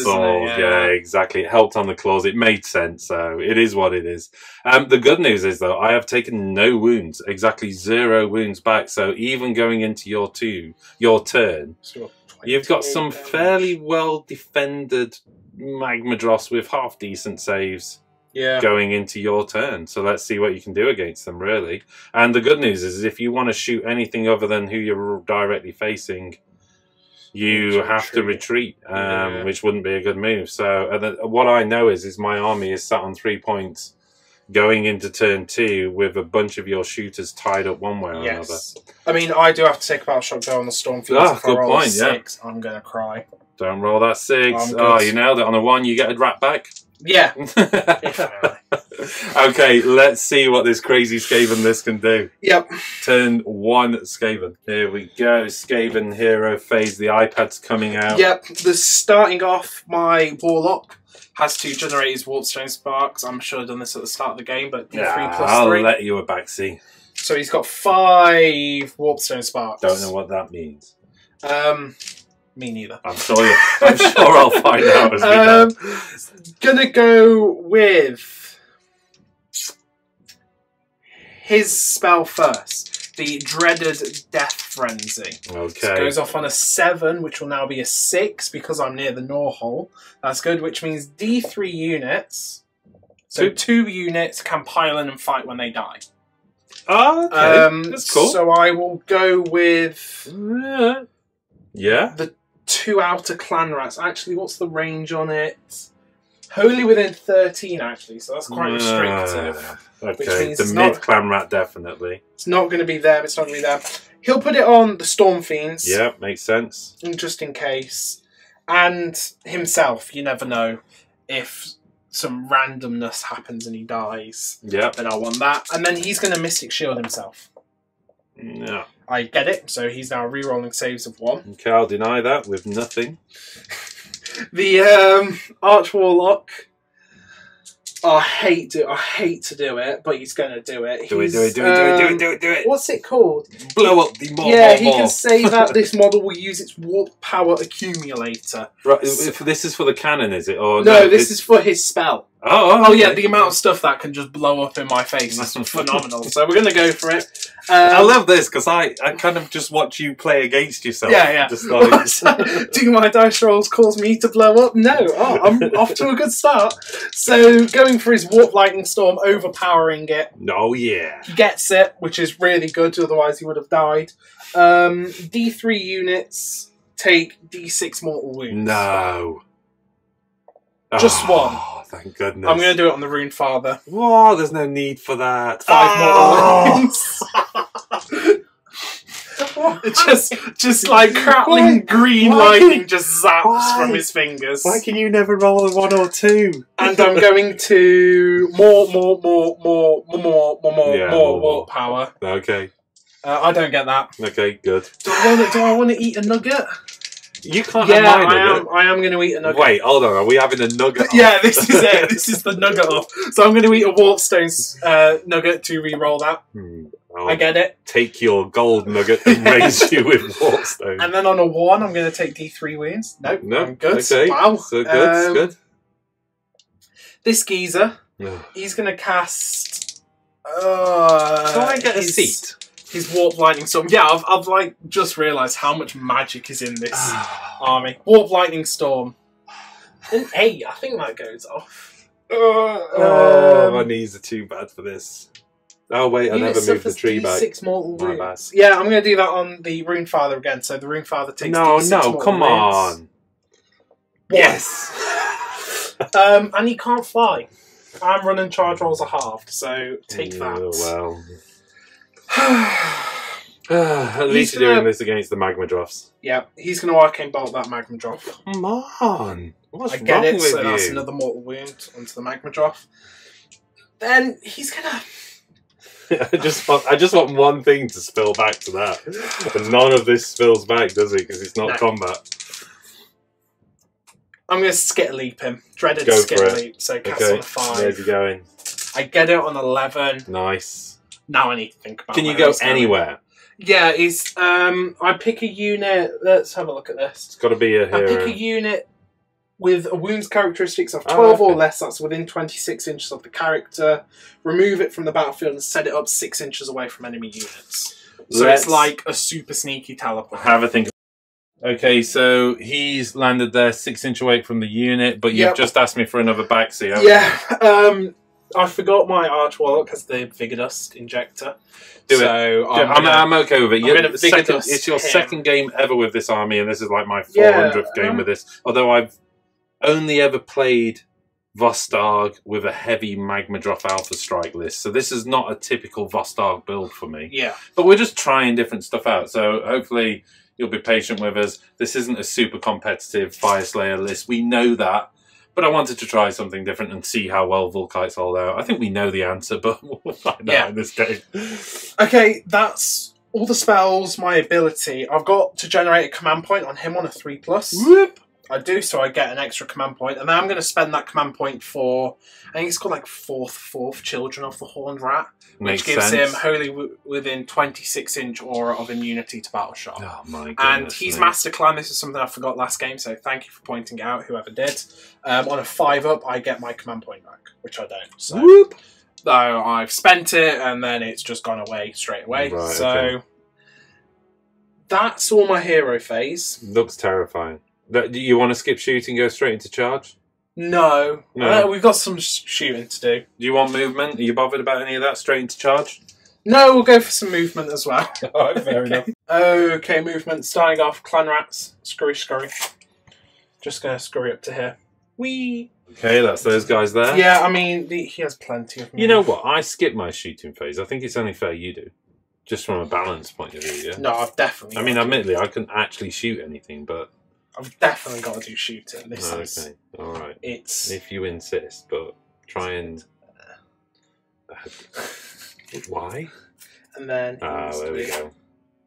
claws, yeah, exactly. It helped on the claws. It made sense, so it is what it is. The good news is, though, I have taken no wounds, exactly 0 wounds back. So even going into your turn, you've got some fairly well-defended Magma Dross with half-decent saves. Yeah. Going into your turn. So let's see what you can do against them, really. And the good news is if you want to shoot anything other than who you're directly facing, you have to retreat, which wouldn't be a good move. So what I know is my army is sat on 3 points going into turn 2 with a bunch of your shooters tied up one way or another. I mean, I do have to take a battle shot on the Storm Fiends. If I roll a 6, I'm going to cry. Don't roll that 6. Oh, you nailed it. On a 1, you get a rat back. Yeah. Okay, let's see what this crazy Skaven list can do. Yep. Turn 1 Skaven. Here we go. Skaven hero phase. The iPad's coming out. Yep. Starting off, my Warlock has to generate his Warpstone Sparks. I'm sure I've done this at the start of the game, but D3 plus 3. I'll let you a backseat. So he's got 5 Warpstone Sparks. Don't know what that means. Me neither. I'm sure I'll find out as we go. Gonna go with his spell first. The dreaded Death Frenzy. Okay. So it goes off on a 7, which will now be a 6 because I'm near the Gnaw hole. That's good, which means D3 units. So 2 units can pile in and fight when they die. Oh, okay. That's cool. So I will go with the 2 outer clan rats. Actually, what's the range on it? Wholly within 13, actually, so that's quite restrictive. Okay, the mid-clan rat, definitely. It's not going to be there, it's not going to be there. He'll put it on the Storm Fiends. Yeah, makes sense. Just in case. And himself, you never know. If some randomness happens and he dies, then I want that. And then he's going to Mystic Shield himself. Yeah. I get it, so he's now re-rolling saves of 1. Okay, I'll deny that with nothing. The Arch Warlock, I hate to do it, but he's going to do it. Do it. What's it called? Blow up the mob. Yeah, he can say that this model will use its warp power accumulator. Right, this is for the cannon, is it? Or no, this is for his spell. Oh yeah, the amount of stuff that can just blow up in my face is phenomenal. So we're going to go for it. I love this because I kind of just watch you play against yourself. Yeah. Just like... Do my dice rolls cause me to blow up? No. Oh, I'm off to a good start. So going for his Warp Lightning Storm, overpowering it. Oh yeah. He gets it, which is really good. Otherwise, he would have died. D3 units take D6 mortal wounds. No. Just one. Thank goodness. I'm going to do it on the Rune Father. Whoa, there's no need for that. 5 mortal wounds. just like crackling green lightning just zaps from his fingers. Why can you never roll a 1 or 2? And I'm going to more warp power. Okay. I don't get that. Okay, good. Do I want to eat a nugget? You can't have mine, I am going to eat a nugget. Wait, hold on. Are we having a nugget off? Yeah, this is it. This is the nugget off. So I'm going to eat a Warpstone's nugget to re-roll that. I get it. Take your gold nugget and raise you with Warpstone. And then on a 1, I'm going to take D3 wounds. Nope, no, I'm good. Okay. Wow. So good, good. This geezer, he's going to cast... Can I get a seat? His Warp Lightning Storm. Yeah, I've like just realised how much magic is in this army. Warp Lightning Storm. An 8, I think that goes off. My knees are too bad for this. Oh wait, I never moved the tree back. 6 mortal wounds. Yeah, I'm going to do that on the Rune Father again. So the Rune Father takes D6 mortal come wounds. on. Yes. And he can't fly. And run and charge rolls are halved, so take that. Well. At least you're doing this against the Magma Drops. Yeah, he's going to Arcane Bolt that Magma Drop. Come on. What's I get wrong it, with so you? that's another mortal wound onto the Magma Drop. Then he's going to... I just want one thing to spill back to that. But none of this spills back, does it? Because it's not combat. I'm going to Skit Leap him. Dreaded Go Skit Leap. So cast on a 5. Where's he going? I get it on 11. Nice. Now I need to think about. Can you go anywhere? Yeah, it's I pick a unit. Let's have a look at this. It's got to be a hero. I pick a unit with a wounds characteristics of 12 or less. That's within 26 inches of the character. Remove it from the battlefield and set it up 6 inches away from enemy units. So it's like a super sneaky teleport. Have a think. Okay, so he's landed there 6 inch away from the unit, but you've just asked me for another backseat. Yeah. I forgot my Arch Warlock has the Vigor Dust injector. I'm okay with it. It's your second game ever with this army, and this is like my 400th game with this. Although I've only ever played Vostarg with a heavy Magma Drop Alpha Strike list, so this is not a typical Vostarg build for me. Yeah. But we're just trying different stuff out, so hopefully you'll be patient with us. This isn't a super competitive Fyreslayer list. We know that. But I wanted to try something different and see how well Volkites hold out. I think we know the answer, but we'll find out in this game. Okay, that's all the spells, my ability. I've got to generate a command point on him on a 3+. Whoop. I do, so I get an extra command point. And then I'm going to spend that command point for, I think it's called like fourth Children of the Horned Rat. Which gives him wholly within 26 inch aura of immunity to battle shot. Oh my goodness. And he's Master Clan. This is something I forgot last game, so thank you for pointing it out, whoever did. On a 5-up, I get my command point back, which I don't. So, whoop. So I've spent it, and then it's just gone away straight away. Right, so that's all my hero phase. Looks terrifying. Do you want to skip shooting, go straight into charge? No. We've got some shooting to do. Do you want movement? Are you bothered about any of that? Straight into charge? No, we'll go for some movement as well. Alright, fair enough. Okay, movement. Starting off, Clan Rats. Scurry. Just going to scurry up to here. Whee! Okay, that's those guys there. Yeah, I mean, he has plenty of movement. You know what? I skip my shooting phase. I think it's only fair you do. Just from a balance point of view, yeah? No, I've definitely... I mean, admittedly, I couldn't actually shoot anything, but... I've definitely got to do shooting. This is... Okay, alright. It's... If you insist, but try and... Why? And then... there we go.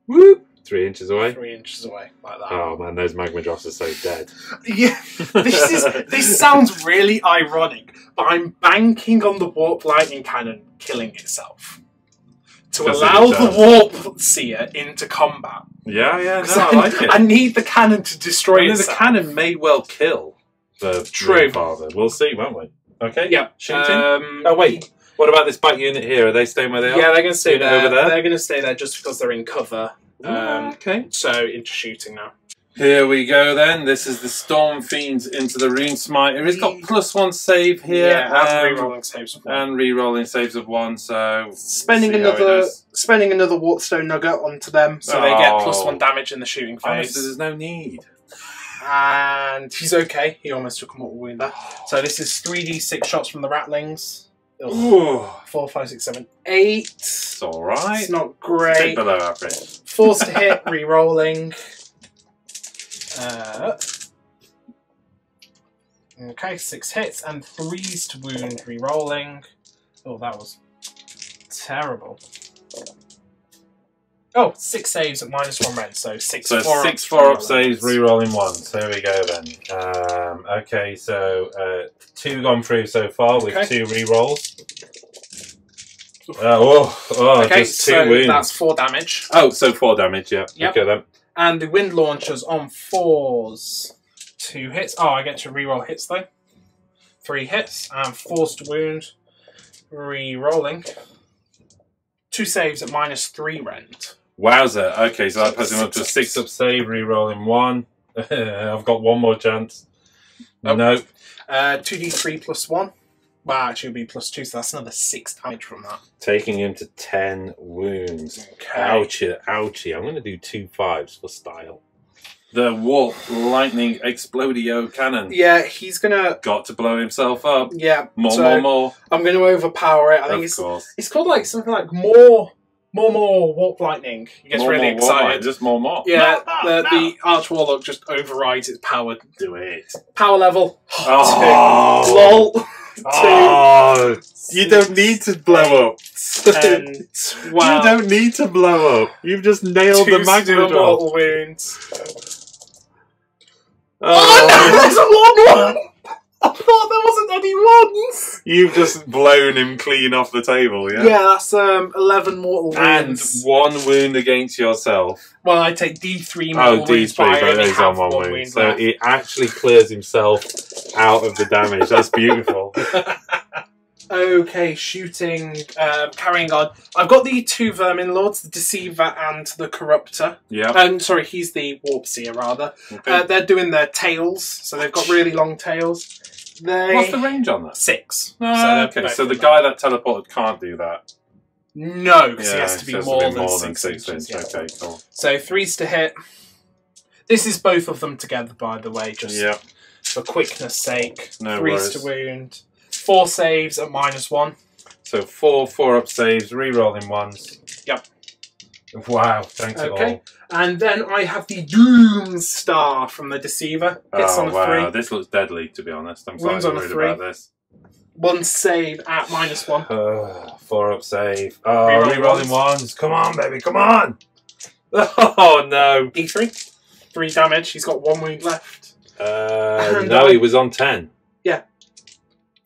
Whoop! 3 inches away? 3 inches away, like that. Oh man, those Magma Drops are so dead. Yeah, this sounds really ironic, but I'm banking on the Warp Lightning Cannon killing itself. To allow the Warp Seer into combat. Yeah, no, I like it. I need the cannon to destroy itself. The cannon may well kill the True Father. We'll see, won't we? Okay. Yep. Shooting. Oh wait. What about this back unit here? Are they staying where they are? Yeah, they're going to stay there. Over there. They're going to stay there just because they're in cover. Okay. So into shooting now. Here we go then. This is the Storm Fiends into the Rune Smite. It's got +1 save here. Yeah, and re-rolling saves of 1. And re-rolling saves of 1, so... Spending another Warpstone Nugget onto them, so they get +1 damage in the shooting phase. Honestly, there's no need. And he's okay. He almost took a mortal wound there. So this is 3d6 shots from the Rattlings. Ugh. 4, 5, 6, 7, 8. It's alright. It's not great. It's below average. Force to hit, re-rolling. Okay, 6 hits and 3s to wound, re-rolling. Oh, that was terrible. Oh, 6 saves at -1 rend, so 6 4-up saves, re-rolling 1. So here we go then. Okay, so 2 gone through so far with 2 re-rolls. Okay, just 2 so wounds. that's 4 damage. Oh, so 4 damage, yeah. Yep. Okay then. And the wind launchers on 4s. 2 hits. Oh, I get to re-roll hits though. 3 hits and force to wound. Re-rolling. 2 saves at -3 rend. Wowzer. Okay, so that puts him up to a 6-up save, re-rolling 1. I've got 1 more chance. Nope. Nope. 2d3 +1. Well, actually it'll be +2, so that's another 6 damage from that. Taking him to 10 wounds. Okay. Ouchie, ouchie. I'm going to do 2 5s for style. The Warp Lightning Explodio Cannon. Yeah, he's gonna... Got to blow himself up. Yeah. More. I'm gonna overpower it. I think it's called like something like more Warp Lightning. He gets really excited. Just more. Yeah, the Arch Warlock just overrides its power. Do it. Power level. Oh. 2. LOL. 2. Oh, you don't need to blow up. 10, 12. You don't need to blow up. You've just nailed the magma drop. Mortal wounds. Oh no, there's a 1-1! I thought there wasn't any 1s! You've just blown him clean off the table, yeah? Yeah, that's 11 mortal wounds. And 1 wound against yourself. Well, I take D3 mortal wounds, but I only have 1 wound. So he actually clears himself out of the damage. That's beautiful. Okay, shooting, carrying on. I've got the 2 Vermin Lords, the Deceiver and the Corruptor. Yeah. Sorry, he's the Warp Seer, rather. Okay. They're doing their tails, so they've got really long tails. What's the range on that? 6. Okay, so the guy that teleported can't do that. No, because he has to be more than 6 inches. Yeah. Okay, cool. So 3s to hit. This is both of them together, by the way, just for quickness sake. No 3s worries. to wound. 4 saves at -1. So 4-up saves, re-rolling 1s. Yep. Wow, thanks a lot. And then I have the Doom Star from the Deceiver. Hits on a 3. This looks deadly, to be honest. I'm Wounds slightly on a worried 3. about this. 1 save at -1. 4-up save. Oh, re-rolling 1s. Come on, baby, come on! Oh, no. D3. 3 damage. He's got 1 wound left. No, he was on 10. Yeah.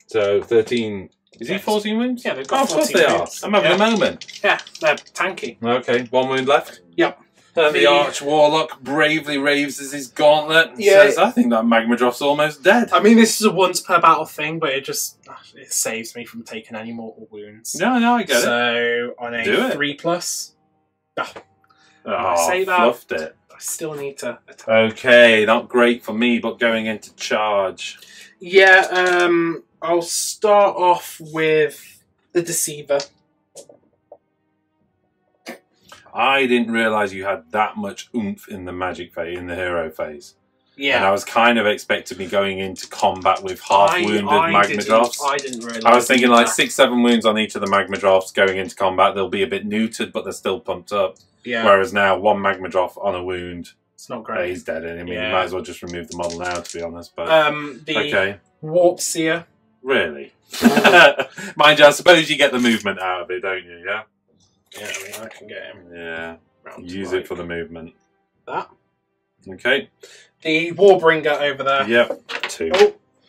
So 13. Is he 14 wounds? Yeah, they've got of course they are. I'm having a moment. Yeah, they're tanky. Okay, 1 wound left. Yep. And the Arch Warlock bravely raises his gauntlet and Yeah. says, I think that magma drop's almost dead. I mean, this is a once per battle thing, but it saves me from taking any mortal wounds. No, I get it. So, on a Do it. 3+, Oh, say that. fluffed it. I still need to attack. Okay, not great for me, but going into charge. Yeah, I'll start off with the Deceiver. I didn't realise you had that much oomph in the magic phase, in the hero phase. Yeah. And I was kind of expecting me going into combat with half-wounded magma drops. I didn't realise. I was thinking like 6-7 wounds on each of the magma drops going into combat. They'll be a bit neutered, but they're still pumped up. Yeah. Whereas now, 1 magma drop on a wound, It's not great. he's dead. I mean, Yeah. you might as well just remove the model now, to be honest. But The Warp Seer. Really? Mind you, I suppose you get the movement out of it, don't you? Yeah. Yeah, I mean, I can get him. Yeah. Round Use to it for the movement. that. Okay. The Warbringer over there. Yep. 2.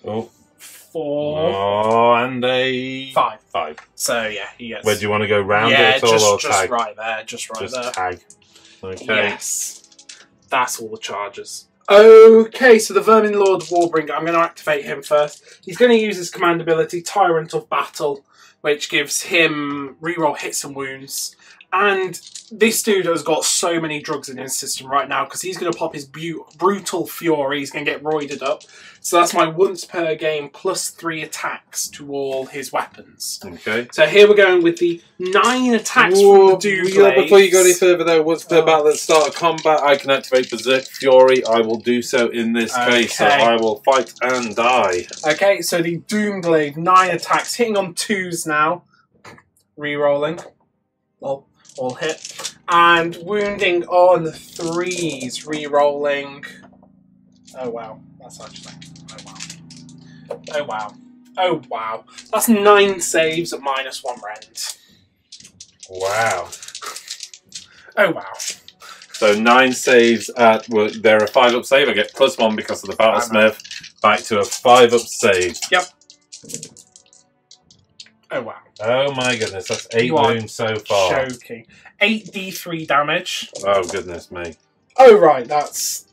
Oh. 4. Oh, and a 5. 5. So yeah, he gets. Where do you want to go round yeah, it at all or just tag? right there, just right Just there. tag. Okay. Yes, that's all the charges. Okay, so the Vermin Lord Warbringer, I'm going to activate him first. He's going to use his command ability, Tyrant of Battle, which gives him reroll hits and wounds. And this dude has got so many drugs in his system right now because he's going to pop his Brutal Fury. He's going to get roided up. So that's my once per game plus 3 attacks to all his weapons. Okay. So here we're going with the 9 attacks from the dude. Before you go any further though, once per battle at the start of combat, I can activate Berserk Fury. I will do so in this case. So I will fight and die. Okay, so the Doomglade, 9 attacks, hitting on 2s now. Rerolling. Well, all hit. And wounding on 3s, rerolling. Oh wow, that's actually. Oh wow. Oh wow. Oh wow. That's 9 saves at -1 rend. Wow. Oh wow. So 9 saves at, well, they're a 5-up save. I get +1 because of the Battlesmith. Back to a 5-up save. Yep. Oh wow. Oh my goodness, that's 8 wounds so far. Joking. 8d3 damage. Oh goodness me. Oh right, that's...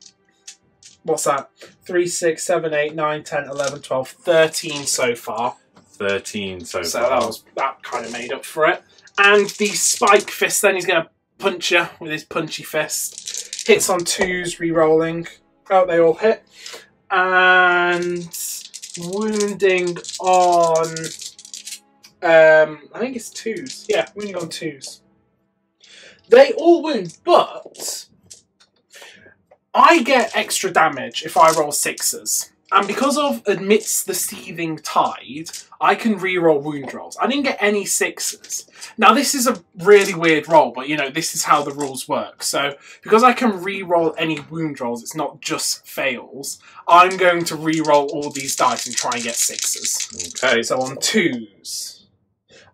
What's that? 3, 6, 7, 8, 9, 10, 11, 12, 13 so far. 13 so far. So that kind of made up for it. And the Spike Fist, then he's going to punch you with his punchy fist. Hits on 2s, re-rolling. Oh, they all hit. And wounding on... I think it's 2s. Yeah, wounding on 2s. They all wound, but I get extra damage if I roll 6s. And because of Amidst the Seething Tide, I can re-roll wound rolls. I didn't get any 6s. Now, this is a really weird roll, but, you know, this is how the rules work. So, because I can re-roll any wound rolls, it's not just fails, I'm going to re-roll all these dice and try and get 6s. Okay. So, on 2s.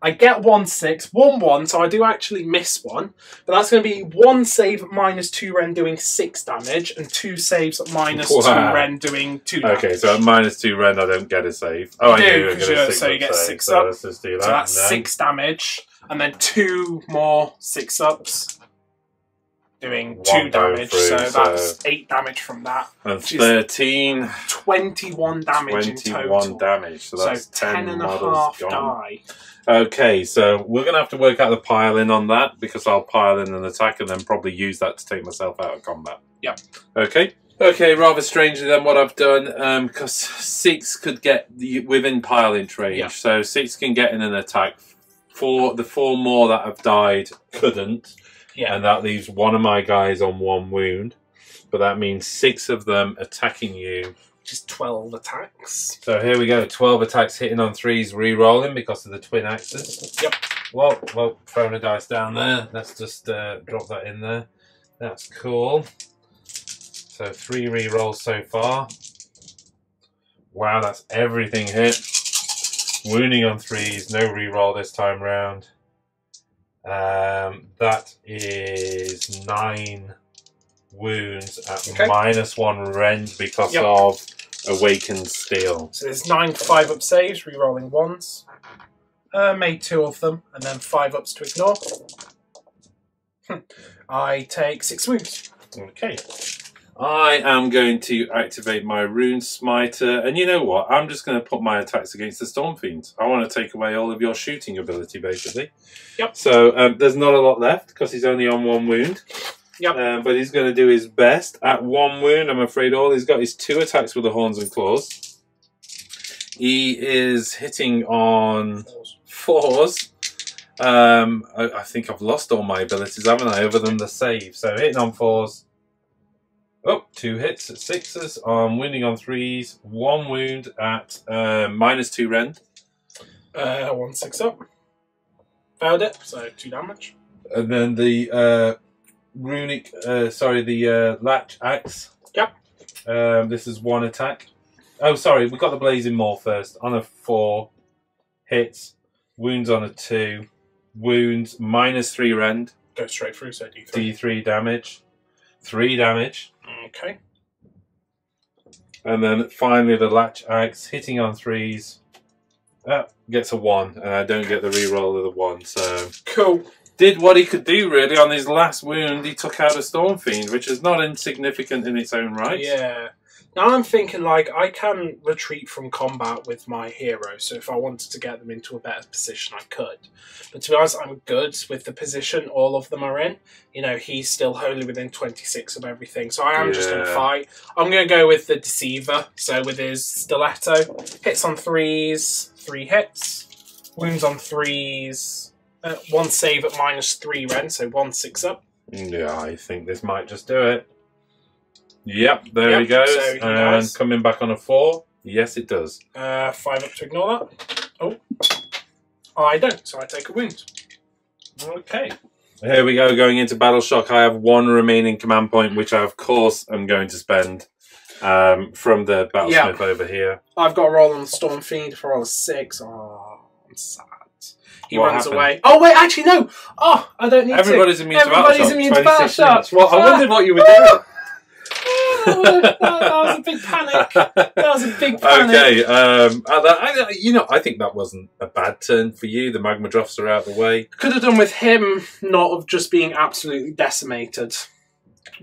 I get 1 6, 1 1, so I do actually miss one. But that's going to be 1 save at -2 rend doing 6 damage, and 2 saves at -2 rend doing 2 damage. Okay, so at -2 rend I don't get a save. Oh, I do, you get a 6 so you get save. 6 so up. Let's just do that. So that's 6 damage, and then 2 more 6-ups. Doing 2 damage, so that's 8 damage from that. And 13. 21 damage in total. 21 damage, so that's 10 and a models half gone. die. Okay, so we're going to have to work out the pile-in on that, because I'll pile in an attack and then probably use that to take myself out of combat. Yep. Okay. Okay, rather strangely than what I've done, because 6 could get within pile-inch range. Yeah. So 6 can get in an attack. The 4 more that have died couldn't. Yeah. And that leaves one of my guys on 1 wound. But that means 6 of them attacking you. Just 12 attacks. So here we go. 12 attacks hitting on 3s, re-rolling because of the twin axes. Yep. Well, throwing a dice down there. Let's just drop that in there. That's cool. So 3 re-rolls so far. Wow, that's everything hit. Wounding on 3s, no re-roll this time round. That is 9 wounds at -1 rend because of Awakened Steel. So there's 9 5-up saves, re-rolling 1s. Made 2 of them, and then 5-ups to ignore. I take 6 wounds. Okay. I am going to activate my Rune Smiter, and you know what? I'm just going to put my attacks against the Storm Fiends. I want to take away all of your shooting ability, basically. Yep. So there's not a lot left, because he's only on 1 wound. Yep. But he's going to do his best. At 1 wound, I'm afraid all he's got is 2 attacks with the Horns and Claws. He is hitting on 4s. I think I've lost all my abilities, haven't I, other than the save. So hitting on 4s. Oh, 2 hits at 6s. Wounding on 3s. 1 wound at -2 rend. 1 6-up. Failed it, so 2 damage. And then the the Latch Axe. Yep. This is 1 attack. Oh, sorry, we got the Blazing Maul first. On a 4. Hits. Wounds on a 2. Wounds -3 rend. Go straight through, so D3. D3 damage. 3 damage. Okay. And then finally the Latch Axe, hitting on 3s. Gets a 1, and I don't get the reroll of the 1, so... Cool. did what he could do, really. On his last wound, he took out a Storm Fiend, which is not insignificant in its own right. Yeah. Now I'm thinking, like, I can retreat from combat with my hero, so if I wanted to get them into a better position, I could. But to be honest, I'm good with the position all of them are in. You know, he's still wholly within 26 of everything, so I am just going to fight. I'm going to go with the Deceiver, so with his Stiletto. Hits on 3s, 3 hits. Wounds on 3s. 1 save at -3 Ren, so 1 6 up. Yeah, I think this might just do it. Yep, there he goes. So he and dies. Coming back on a 4. Yes, it does. 5 up to ignore that. Oh. I don't, so I take a wound. Okay. Here we go, going into Battle Shock. I have 1 remaining command point, which I, of course, am going to spend from the Battlesmith over here. I've got a roll on the Storm Fiend for all a 6. Oh, I'm sad. He What runs happened? away. Oh, wait, actually, no. Oh, I don't need Everybody's to. immune to Battle Shock. Everybody's immune to Battle 26 Shock. minutes. Well, I wondered what you were doing. that was a big panic. That was a big panic. Okay, you know, I think that wasn't a bad turn for you. The Magma Drops are out of the way. Could have done with him not of just being absolutely decimated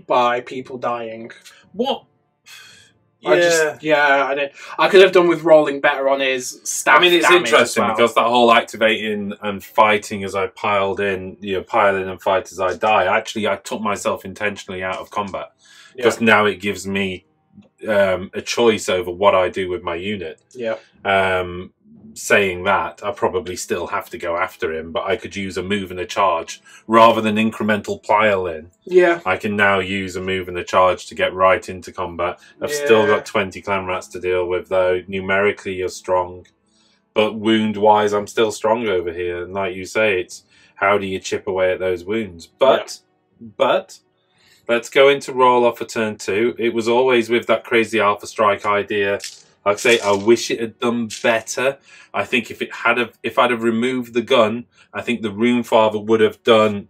by people dying. What? I could have done with rolling better on his staff. I mean, it's damage interesting as well. because that whole activating and fighting as I piled in, pile in and fight as I die. Actually, I took myself intentionally out of combat because now it gives me a choice over what I do with my unit. Yeah. Saying that, I probably still have to go after him, but I could use a move and a charge rather than incremental pile in. Yeah. I can now use a move and a charge to get right into combat. I've still got 20 clan rats to deal with, though. Numerically, you're strong. But wound-wise, I'm still strong over here. And like you say, it's how do you chip away at those wounds? But let's go into roll-off for turn 2. It was always with that crazy Alpha Strike idea. Like I say, I wish it had done better. I think if I'd have removed the gun, I think the Rune Father would have done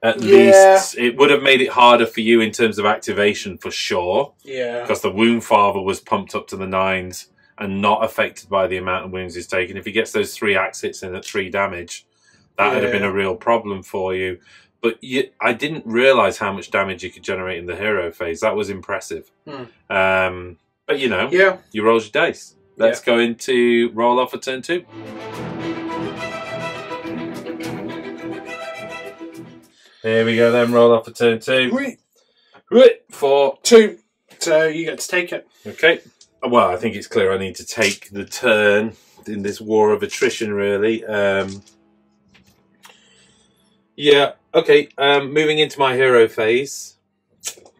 at least. It would have made it harder for you in terms of activation for sure. Yeah. Because the Wound Father was pumped up to the 9s and not affected by the amount of wounds he's taken. If he gets those 3 axe hits in at 3 damage, that would have been a real problem for you. But I didn't realise how much damage you could generate in the hero phase. That was impressive. But you know, you roll your dice. Let's go into roll off for turn 2. Here we go then, roll off for turn 2. 4, 2. So you get to take it. Okay. Well, I think it's clear I need to take the turn in this war of attrition, really. Okay. Moving into my hero phase.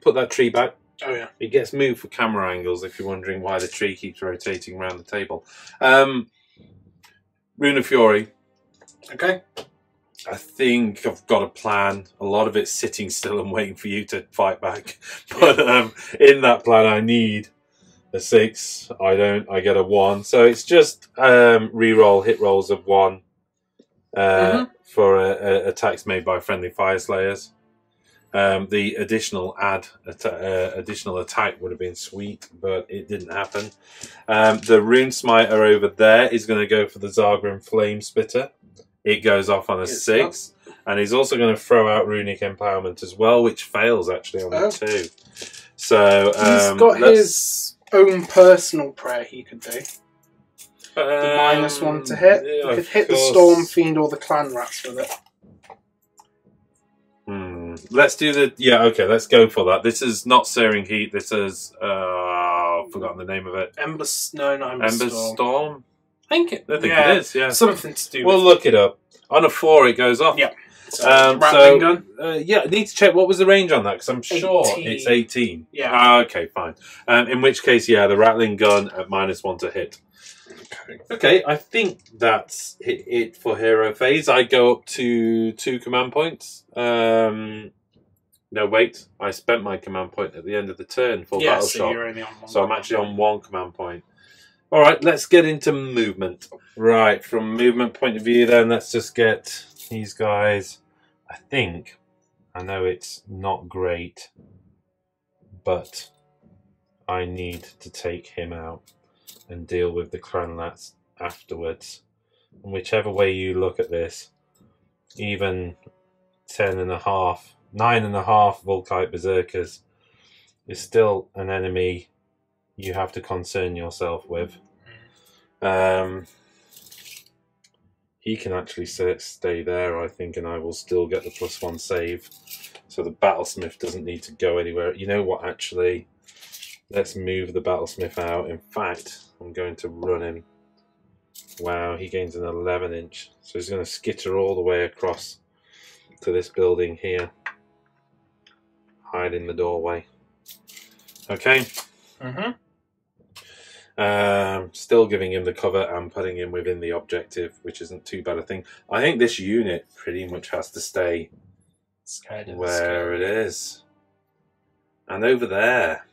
Put that tree back. Oh, yeah. It gets moved for camera angles if you're wondering why the tree keeps rotating around the table. Rune of Fury. Okay. I think I've got a plan. A lot of it's sitting still and waiting for you to fight back. But in that plan, I need a 6. I don't. I get a 1. So it's just re-roll hit rolls of 1 for attacks made by friendly Fyreslayers. The additional additional attack would have been sweet, but it didn't happen. The Rune Smiter over there is going to go for the Zagran Flame Spitter. It goes off on a 6. And he's also going to throw out Runic Empowerment as well, which fails actually on a 2. So he's got his own personal prayer he could do. The -1 to hit. He could hit the Storm Fiend or the Clan Rats with it. Let's do the... Yeah, okay, let's go for that. This is not Searing Heat. This is... I've forgotten the name of it. Ember Storm. I think it is, yeah. Something to do We'll look it up. On a 4, it goes off. Yeah. Rattling gun? I need to check what was the range on that, because I'm sure it's 18. Yeah. Okay, fine. In which case, the Rattling gun at -1 to hit. Okay, I think that's it for hero phase. I go up to 2 command points. No, wait. I spent my command point at the end of the turn for Battle Shock. You're only on 1. So I'm actually on 1 command point. All right, let's get into movement. Right, from movement point of view then, let's just get these guys. I know it's not great, but I need to take him out and deal with the Cranlats afterwards. And whichever way you look at this, even 10.5, 9.5 Volkite Berserkers is still an enemy you have to concern yourself with. He can actually stay there, I think, and I will still get the +1 save. So the Battlesmith doesn't need to go anywhere. You know what, actually? Let's move the Battlesmith out. In fact, I'm going to run him. Wow, he gains an 11-inch. So he's going to skitter all the way across to this building here. Hide in the doorway. Okay. Still giving him the cover and putting him within the objective, which isn't too bad a thing. I think this unit pretty much has to stay where it is. And over there.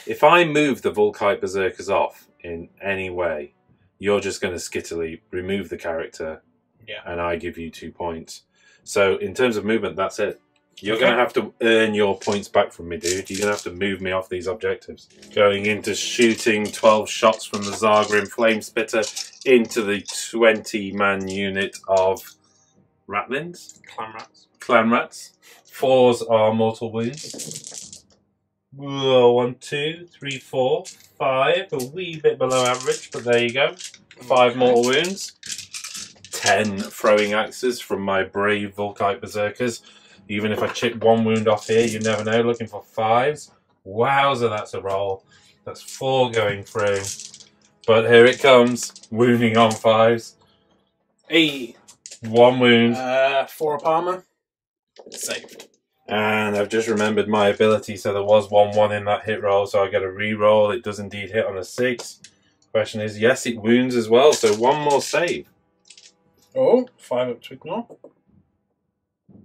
If I move the Volkite Berserkers off in any way, you're just going to skittily remove the character, and I give you 2 points. So in terms of movement, that's it. You're going to have to earn your points back from me, dude. You're going to have to move me off these objectives. Going into shooting 12 shots from the Zagrim Flamespitter into the 20-man unit of Ratlins? Clanrats. 4s are mortal wounds. 1, 2, 3, 4, 5. A wee bit below average, but there you go. 5 mortal wounds. 10 throwing axes from my brave Volkite Berserkers. Even if I chip 1 wound off here, you never know. Looking for 5s. Wowza, that's a roll. That's 4 going through. But here it comes. Wounding on 5s. 1 wound. 4 up armor. Saved. And I've just remembered my ability, so there was 1-1 in that hit roll, so I get a re-roll. It does indeed hit on a 6. Question is, yes, it wounds as well, so 1 more save. Oh, 5 up to ignore.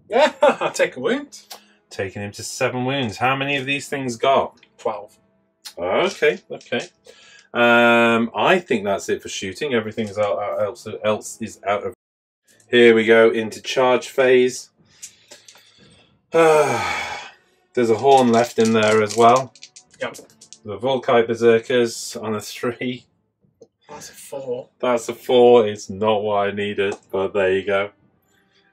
Yeah, I'll take a wound. Taking him to 7 wounds. How many of these things got? 12. Okay. I think that's it for shooting. Everything else is out of... Here we go into charge phase. There's a horn left in there as well. Yep. The Volkite Berserkers on a 3. That's a 4. That's a 4. It's not what I needed, but there you go.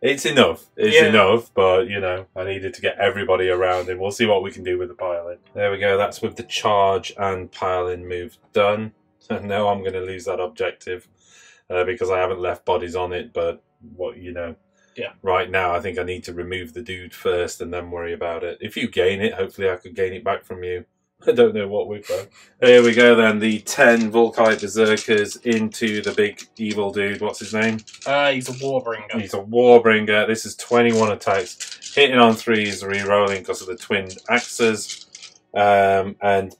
It's enough. It's enough, but, you know, I needed to get everybody around him. We'll see what we can do with the pile-in. There we go. That's with the charge and pile-in move done. And now I'm going to lose that objective because I haven't left bodies on it, but, right now I think I need to remove the dude first and then worry about it. If you gain it, hopefully I could gain it back from you. I don't know what we've done. Here we go then, the 10 Volkite Berserkers into the big evil dude. What's his name? He's a Warbringer. He's a Warbringer. This is 21 attacks. Hitting on 3s, re-rolling because of the twin axes. And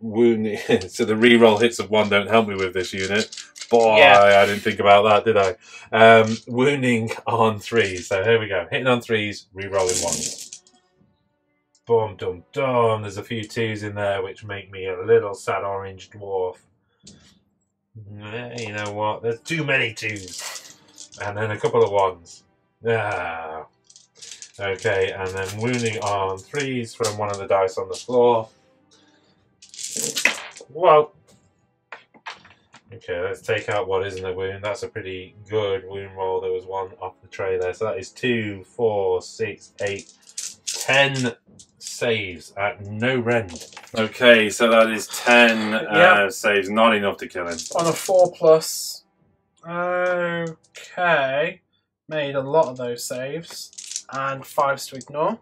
wounding. So the re-roll hits of 1 don't help me with this unit. Boy, I didn't think about that, did I? Wounding on 3s. So here we go. Hitting on 3s, re-rolling 1s. Boom, dum, dum. There's a few 2s in there, which make me a little sad orange dwarf. You know what? There's too many 2s. And then a couple of 1s. Okay, and then wounding on 3s from one of the dice on the floor. Whoa. Okay, let's take out what isn't a wound. That's a pretty good wound roll. There was 1 off the tray there. So that is 2, 4, 6, 8, 10 saves at no rend. Okay, so that is 10 saves. Not enough to kill him. On a 4+. Okay. Made a lot of those saves. And 5s to ignore.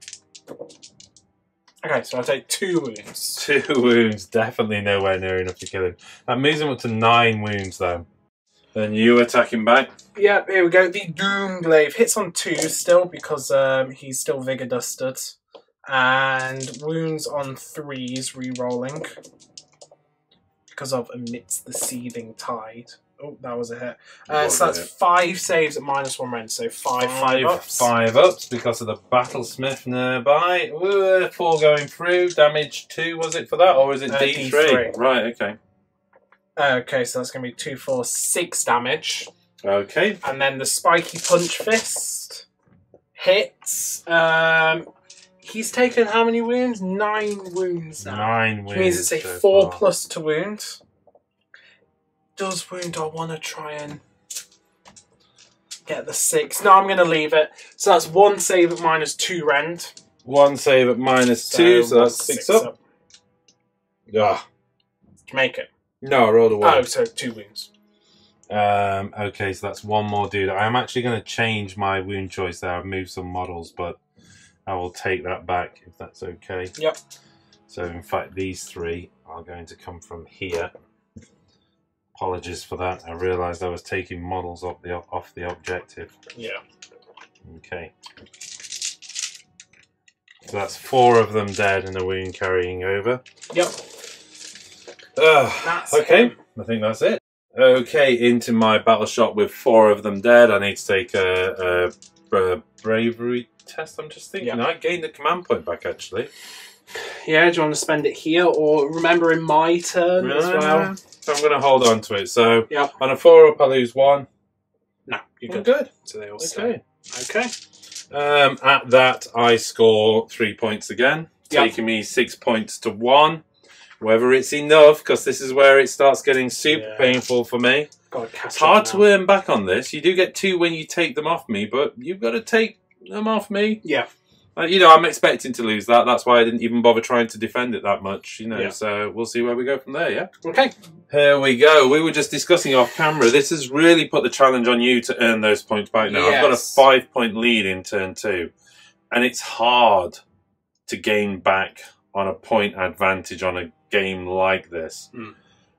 Okay, so I'll take 2 wounds. 2 wounds. Definitely nowhere near enough to kill him. That moves him up to 9 wounds, though. Then you attack him back. Yep, here we go. The Doomglaive hits on 2 still because he's still Vigor Dusted. And wounds on 3s, re-rolling. Because of Amidst the Seething Tide. Oh, that was a hit. So that's 5 saves at -1 rend, so 5 ups. 5 ups because of the Battlesmith nearby. 4 going through. Damage 2, was it for that? Or is it D3? D3. Right, okay. Okay, so that's going to be 2, 4, 6 damage. Okay. And then the Spiky Punch Fist hits. He's taken how many wounds? 9 wounds now. 9 wounds. Which means it's a 4+ to wound. Does wound I want to try and... Get the 6. No, I'm going to leave it. So that's 1 save at -2 rend. 1 save at -2, so that's 6 up. Ah. Did you make it? No, I rolled a 1. Oh, so 2 wounds. Okay, so that's 1 more dude. I am actually going to change my wound choice there. I've moved some models, but I will take that back if that's okay. Yep. So, in fact, these 3 are going to come from here. Apologies for that. I realised I was taking models off the objective. Yeah. Okay. So that's 4 of them dead and a wound carrying over. Yep. Okay, I think that's it. Okay, into my battle shot with 4 of them dead. I need to take a bravery test. I'm just thinking. I gained a command point back, actually. Yeah, do you want to spend it here or remember in my turn as well? So I'm going to hold on to it. So yep. On a 4 up, I lose 1. No, you're good. Good. So they all stay. Okay. At that, I score 3 points again, taking me 6 points to 1. Whether it's enough, because this is where it starts getting super painful for me. It's hard to earn back on this. You do get 2 when you take them off me, but you've got to take them off me. Yeah. You know, I'm expecting to lose that. That's why I didn't even bother trying to defend it that much, you know. Yeah. So we'll see where we go from there, yeah? Okay. Here we go. We were just discussing off camera. This has really put the challenge on you to earn those points back now. Yes. I've got a 5-point lead in turn 2. And it's hard to gain back on a point advantage on a game like this.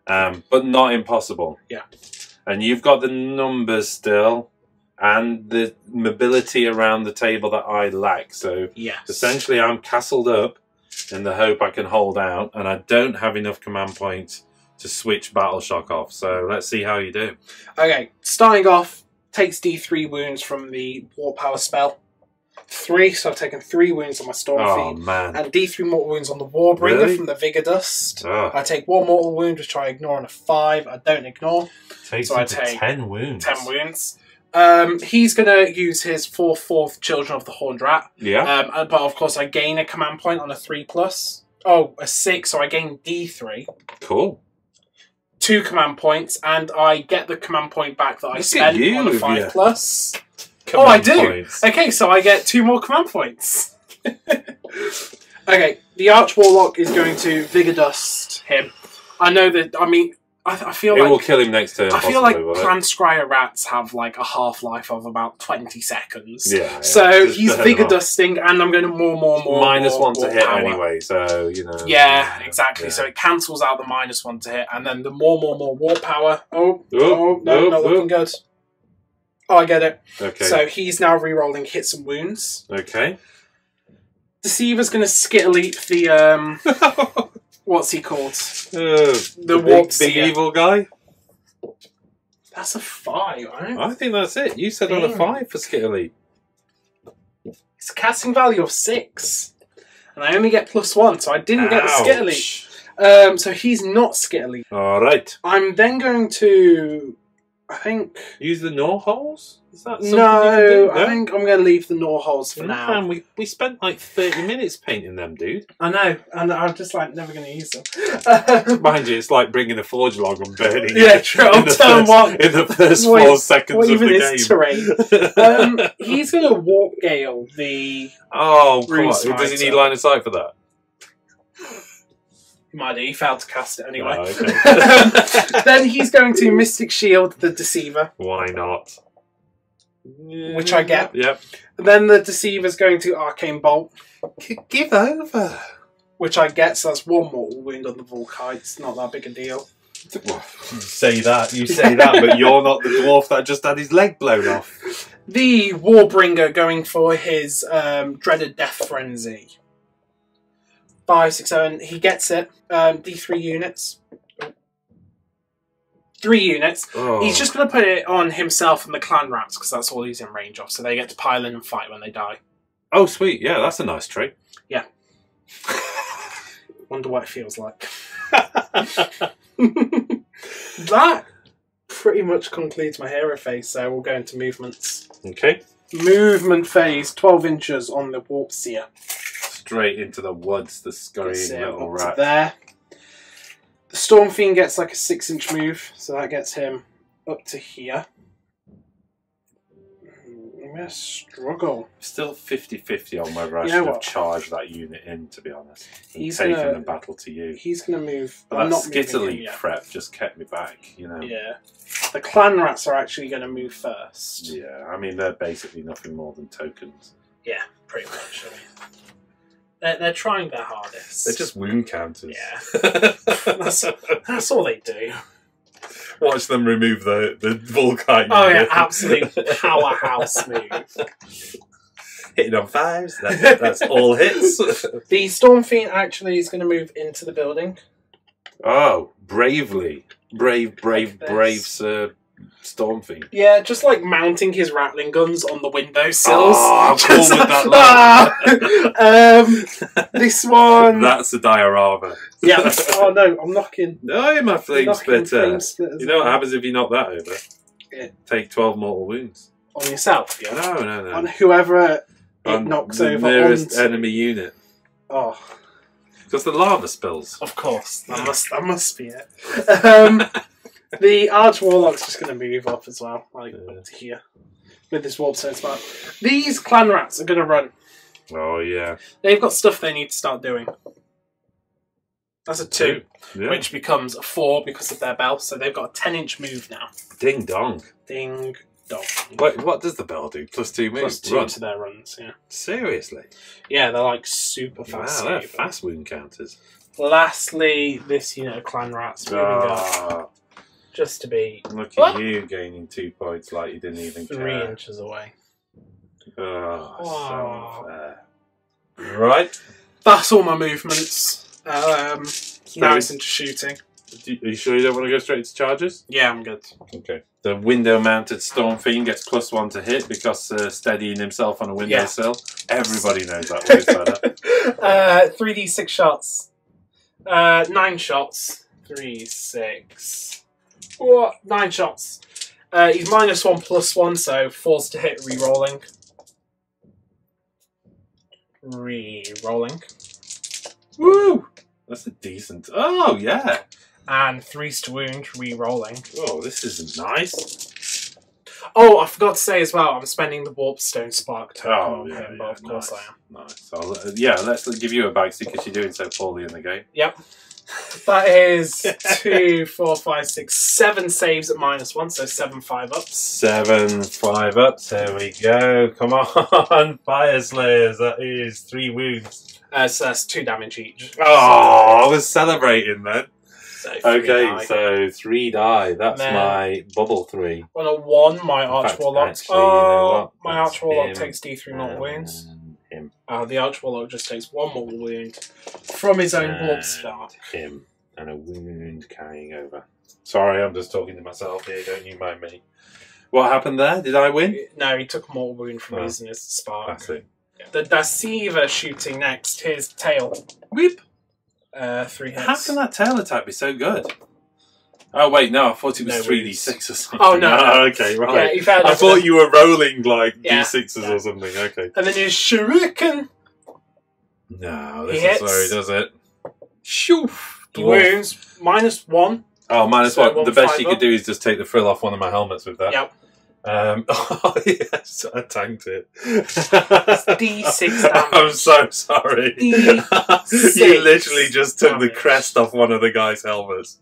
But not impossible. Yeah. And you've got the numbers still. And the mobility around the table that I lack. So essentially I'm castled up in the hope I can hold out, and I don't have enough command points to switch Battle Shock off. So let's see how you do. Okay, starting off, takes D3 wounds from the War Power spell. 3, so I've taken 3 wounds on my Stormfiend. Oh, man. And D3 mortal wounds on the Warbringer from the Vigor Dust. I take 1 mortal wound, which I ignore on a 5. I don't ignore. So I take 10 wounds. 10 wounds. He's going to use his 4/4 Children of the Horned Rat. Yeah. But of course, I gain a command point on a 3+. Oh, a 6, so I gain D3. Cool. 2 command points, and I get the command point back that I spent on a 5+. Oh, I do! Points. Okay, so I get 2 more command points. Okay, the Arch Warlock is going to Vigor Dust him. I know that, I mean, I feel like... It will kill him next turn, I feel like Clan Scryer Rats have like a half-life of about 20 seconds. Yeah. So he's Vigor Dusting, and I'm going to more -1 to hit power. Anyway, so, you know. Yeah, exactly. Yeah. So it cancels out the -1 to hit, and then the more war power. No, not looking good. Oh, I get it. Okay. So he's now re-rolling hits and wounds. Okay. Deceiver's going to skittle leap the... what's he called? The big evil guy? That's a 5, right? I think that's it. You said on a 5 for Skitterly. It's a casting value of 6. And I only get +1, so I didn't get the Skitterly. So he's not Skitterly. Alright. I'm then going to... I think... Use the gnaw holes? Is that something no, you can do? No, I think I'm going to leave the gnaw holes for now. Man, we spent like 30 minutes painting them, dude. I know, and I'm just like never going to use them. Mind you, it's like bringing a forge log and burning it. True. In the first 4 seconds of the game. Terrain. He's going to warp gale the... Oh, come on. Does he need line of sight for that? He failed to cast it anyway. Oh, okay. Then he's going to Mystic Shield the Deceiver. Why not? Which I get. Yep. And then the Deceiver's going to Arcane Bolt. Give over. Which I get, so that's 1 mortal wound on the Volkite. It's not that big a deal. You say that, but you're not the dwarf that just had his leg blown off. The Warbringer going for his Dreaded Death Frenzy. 5, 6, 7. He gets it. D3 units. 3 units. Oh. He's just going to put it on himself and the Clan Rats because that's all he's in range of. So they get to pile in and fight when they die. Oh, sweet. Yeah, that's a nice trait. Yeah. Wonder what it feels like. That pretty much concludes my hero phase. So we'll go into movements. Okay. Movement phase. 12 inches on the Warp Seer. Straight into the woods, the scurrying little rat. There. The Storm Fiend gets like a 6-inch move, so that gets him up to here. Yeah, struggle. Still 50-50 on whether I You know should have what? charged that unit in, to be honest. And He's taken gonna- the battle to you. He's going to move. But I'm that not moving him skittily yet. prep just kept me back, you know. Yeah. The clan rats are actually going to move first. Yeah, I mean, they're basically nothing more than tokens. Yeah, pretty much. I mean, they're trying their hardest. They're just wound counters. Yeah. That's all they do. Watch them remove the Volkite. Oh yeah, absolute powerhouse move. Hitting on 5s, that's all hits. The Storm Fiend actually is going to move into the building. Oh, bravely. Brave, this. Sir Storm Fiend. Yeah, just like mounting his rattling guns on the windowsills. Oh, cool Just- with that This one. That's a diorama. Yeah. Oh no, I'm knocking. No, my flame knocking splitter. flame splitters You know what happens if you knock that over? Yeah. Take 12 mortal wounds. On yourself. Yeah. No. On whoever it On knocks the over. nearest onto. enemy unit. Oh, Because the lava spills. of course. That must be it. The Arch Warlock's just going to move up as well, like up to here, with this Warp Stone Spark. These Clan Rats are going to run. Oh, yeah. They've got stuff they need to start doing. That's a 2, Yeah. which becomes a 4 because of their bell, so they've got a 10-inch move now. Ding dong. Ding dong. Wait, what does the bell do? +2 moves? +2 Run. to their runs, yeah. Seriously? Yeah, they're like super fast. Wow, they're saving. fast wound counters. Lastly, this unit of Clan Rats moving up Ah, just to be look at What? you gaining 2 points like you didn't even 3 care. inches away. Oh, so Wow. unfair. Right. That's all my movements. Now it's into shooting. Are you sure you don't want to go straight to charges? Yeah, I'm good. Okay. The window-mounted Storm Fiend gets +1 to hit because steadying himself on a windowsill. Everybody knows that works better. 3d6 shots. 9 shots. 3, 6. What? 9 shots. He's -1/+1, so 4s to hit, re-rolling. Re-rolling. Woo! That's a decent... Oh, yeah. And 3s to wound, re-rolling. Oh, this is nice. Oh, I forgot to say as well, I'm spending the Warpstone Spark token Oh, on yeah, him, but of course nice. I am. Nice. Yeah, let's give you a backseat because you're doing so poorly in the game. Yep. That is 2, 4, 5, 6, 7 saves at -1, so 7 5-ups. 7 5-ups. There we go. Come on, Fyreslayers. That is 3 wounds. So that's 2 damage each. Oh, I was celebrating then. So 3 Okay, die. so 3 die. That's Then- my bubble 3. On a 1, my Arch fact, Warlock. actually, you know what? My That's Arch Warlock him. takes D3 mortal wounds. And him. The Arch Warlock just takes 1 mortal wound from his own Warp And Star. him. And a wound carrying over. Sorry, I'm just talking to myself here. Don't you mind me. What happened there? Did I win? No, he took a mortal wound from Oh. using his Spark. That's it. The Deceiver shooting next. His tail. Whip. 3 hits. How can that tail attack be so good? Oh, wait, no, I thought it was No 3d6 or something. Oh, no. Okay, Yeah, right. he found I out thought you were rolling like Yeah. d6s or something. Okay. And then his Shuriken. No, He this hits. is where he does it. Shoof. He wounds. -1. Oh, minus So 1. The best you 1 could do is just take the frill off one of my helmets with that. Yep. Oh, yes, I tanked it. D6 damage. I'm so sorry. D6. You literally just took the damage. crest off one of the guy's helmets.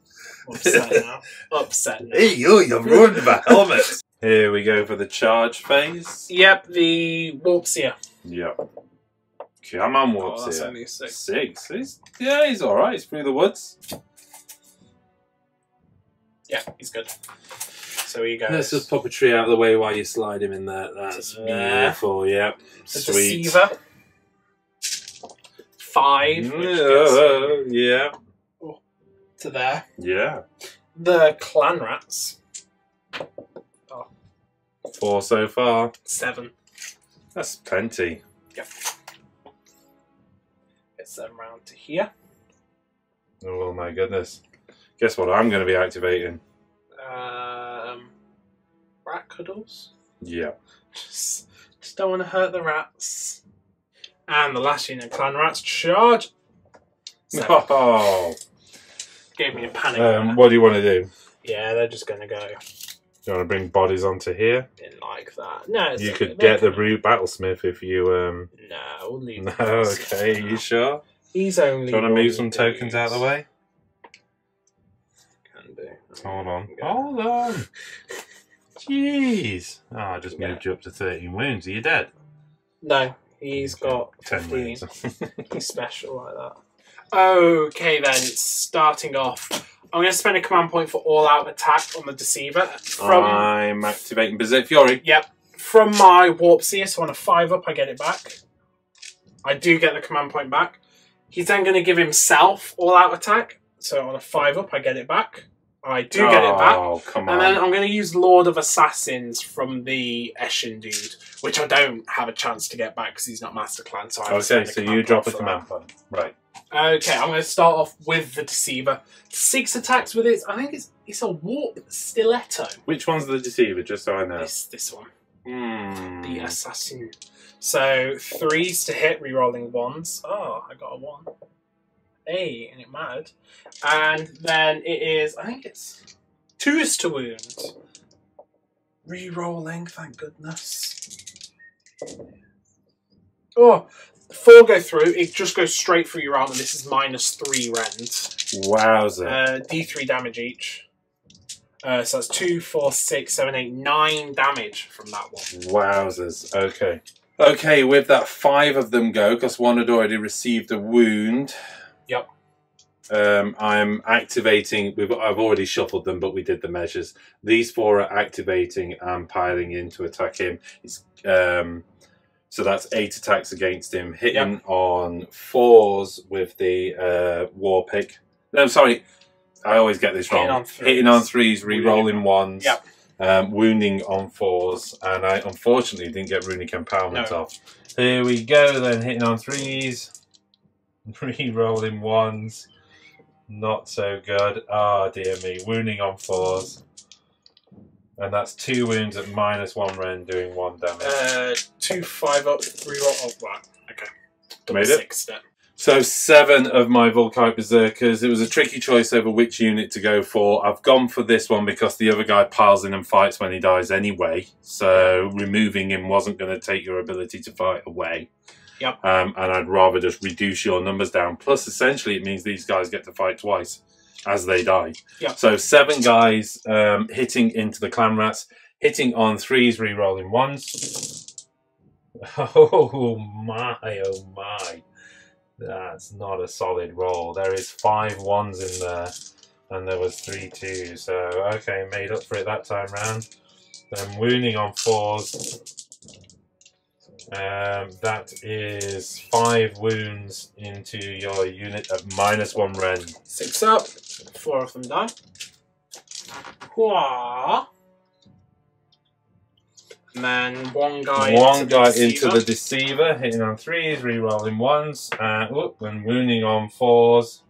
Upset now. Upset now. Hey, you've ruined my helmet. Here we go for the charge phase. Yep, the Warpseer. Yep. Come on, Oh, that's Warpseer. only a 6. 6. He's alright. He's through the woods. Yeah, he's good. So he goes. Let's just pop a tree out of the way while you slide him in there. That's There. beautiful, yep. The Sweet. Deceiver. 5, which gets Yeah. to there. Yeah. The Clan Rats. 4 so far. 7. That's plenty. Yep. Gets them round to here. Oh my goodness. Guess what I'm going to be activating? Rat Cuddles. Yeah. Just don't want to hurt the rats. And the last unit, Clan Rats, charge. 7. Oh. Gave me a panic. What do you want to do? Yeah, they're just going to go Do you want to bring bodies onto here? Didn't like that. No, you could get the Brute Battlesmith if you. No, we'll leave. No, okay. You sure? He's only. Do you want to move some tokens out of the way? Can do. Hold on. Hold on. Jeez. Oh, I just moved you up to 13 wounds. Are you dead? No, he's got 10 15. wounds. He's special like that. Okay, then, starting off. I'm going to spend a command point for all-out attack on the Deceiver. I'm activating Berserk Fury. Yep. From my Warp Seer, so on a 5-up, I get it back. I do get the command point back. He's then going to give himself all-out attack. So on a 5-up, I get it back. I do get it back. Oh, come on. And then I'm going to use Lord of Assassins from the Eshin dude, which I don't have a chance to get back because he's not Master Clan. So okay, so you drop a command point. Right. Okay, I'm going to start off with the Deceiver. 6 attacks with it. I think it's a Warp Stiletto. Which one's the Deceiver, just so I know? This one. The Assassin. So 3s to hit, rerolling 1s. Oh, I got a 1. Hey, and it mattered. And then it is, I think it's 2s to wound. Rerolling, thank goodness. Oh, 4 go through. It just goes straight through your arm, and this is -3 rend. Wowza. D3 damage each. So that's 2, 4, 6, 7, 8, 9 damage from that one. Wowzers. Okay. Okay, with that 5 of them go, because one had already received a wound. Yep. I'm activating. I've already shuffled them, but we did the measures. These 4 are activating and piling in to attack him. So that's 8 attacks against him, hitting on 4s with the War Pick. No, sorry, I always get this wrong. Hitting on 3s, re-rolling 1s. Yep. Wounding on 4s, and I unfortunately didn't get Runic Empowerment off. Here we go then, hitting on 3s, re-rolling 1s. Not so good. Oh dear me. Wounding on 4s. And that's 2 wounds at -1 rend, doing 1 damage. 2 5-up, 3 roll. Oh, right. Okay. Made 6 it. step. So 7 of my Volkite Berserkers. It was a tricky choice over which unit to go for. I've gone for this one because the other guy piles in and fights when he dies anyway. So removing him wasn't going to take your ability to fight away. Yep. And I'd rather just reduce your numbers down. Plus, essentially, it means these guys get to fight twice as they die. Yep. So 7 guys hitting into the clan rats, hitting on 3s, re-rolling 1s. Oh my, oh my. That's not a solid roll. There is 5 1s in there, and there was 3 2s. So, okay, made up for it that time round. Then wounding on 4s. That is 5 wounds into your unit at -1 rend. 6 up. 4 of them die. Wah. And then one guy into the Deceiver, hitting on 3s, re-rolling 1s, and wounding on 4s.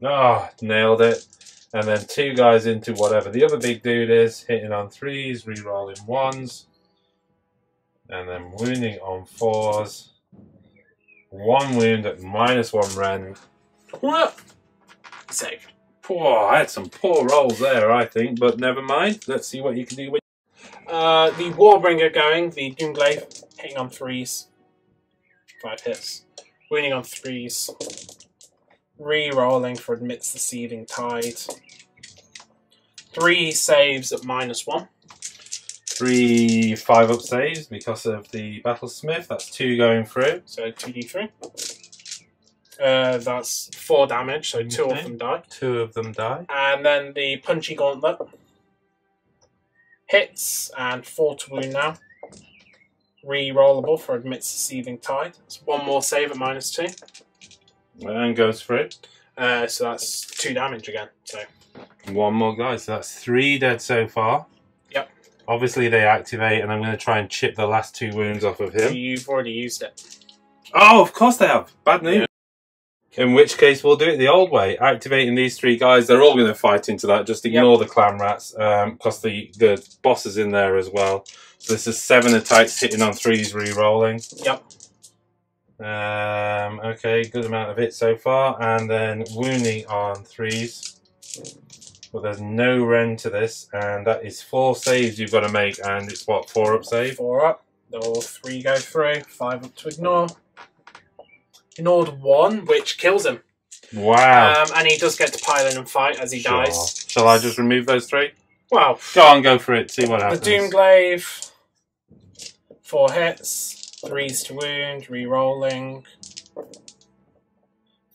Ah, nailed it. And then 2 guys into whatever the other big dude is, hitting on 3s, re-rolling 1s, and then wounding on 4s. 1 wound at -1 rend. Save. Poor, I had some poor rolls there, I think, but never mind. Let's see what you can do with. The Warbringer going, the Doomglaive, hitting on 3s. 5 hits. Wounding on 3s. Re-rolling for Amidst the Seething Tide. 3 saves at -1. 3 5-up saves because of the Battlesmith. That's 2 going through. So 2d3. That's 4 damage, so 2 of them die. 2 of them die. And then the Punchy Gauntlet. Hits and 4 to wound now. Re-rollable for Amidst the Seething Tide. It's 1 more save at -2. And goes through. So that's 2 damage again. So 1 more guy. So that's 3 dead so far. Yep. Obviously they activate, and I'm going to try and chip the last 2 wounds off of him. you've already used it. Oh, of course they have. Bad news. Yeah. In which case, we'll do it the old way. Activating these 3 guys. They're all going to fight into that. Just ignore the clan rats, because the boss is in there as well. So this is 7 attacks, hitting on 3s, re-rolling. Yep. Okay, good amount of hit so far. And then wounding on 3s. But there's no rend to this, and that is 4 saves you've got to make, and it's what, 4 up save? 4 up. All 3 go through. 5 up to ignore. Ignored 1, which kills him. Wow. And he does get to pile in and fight as he dies. Shall I just remove those 3? Well, go on, go for it. See what happens. The Doomglaive. 4 hits. 3s to wound. Re-rolling.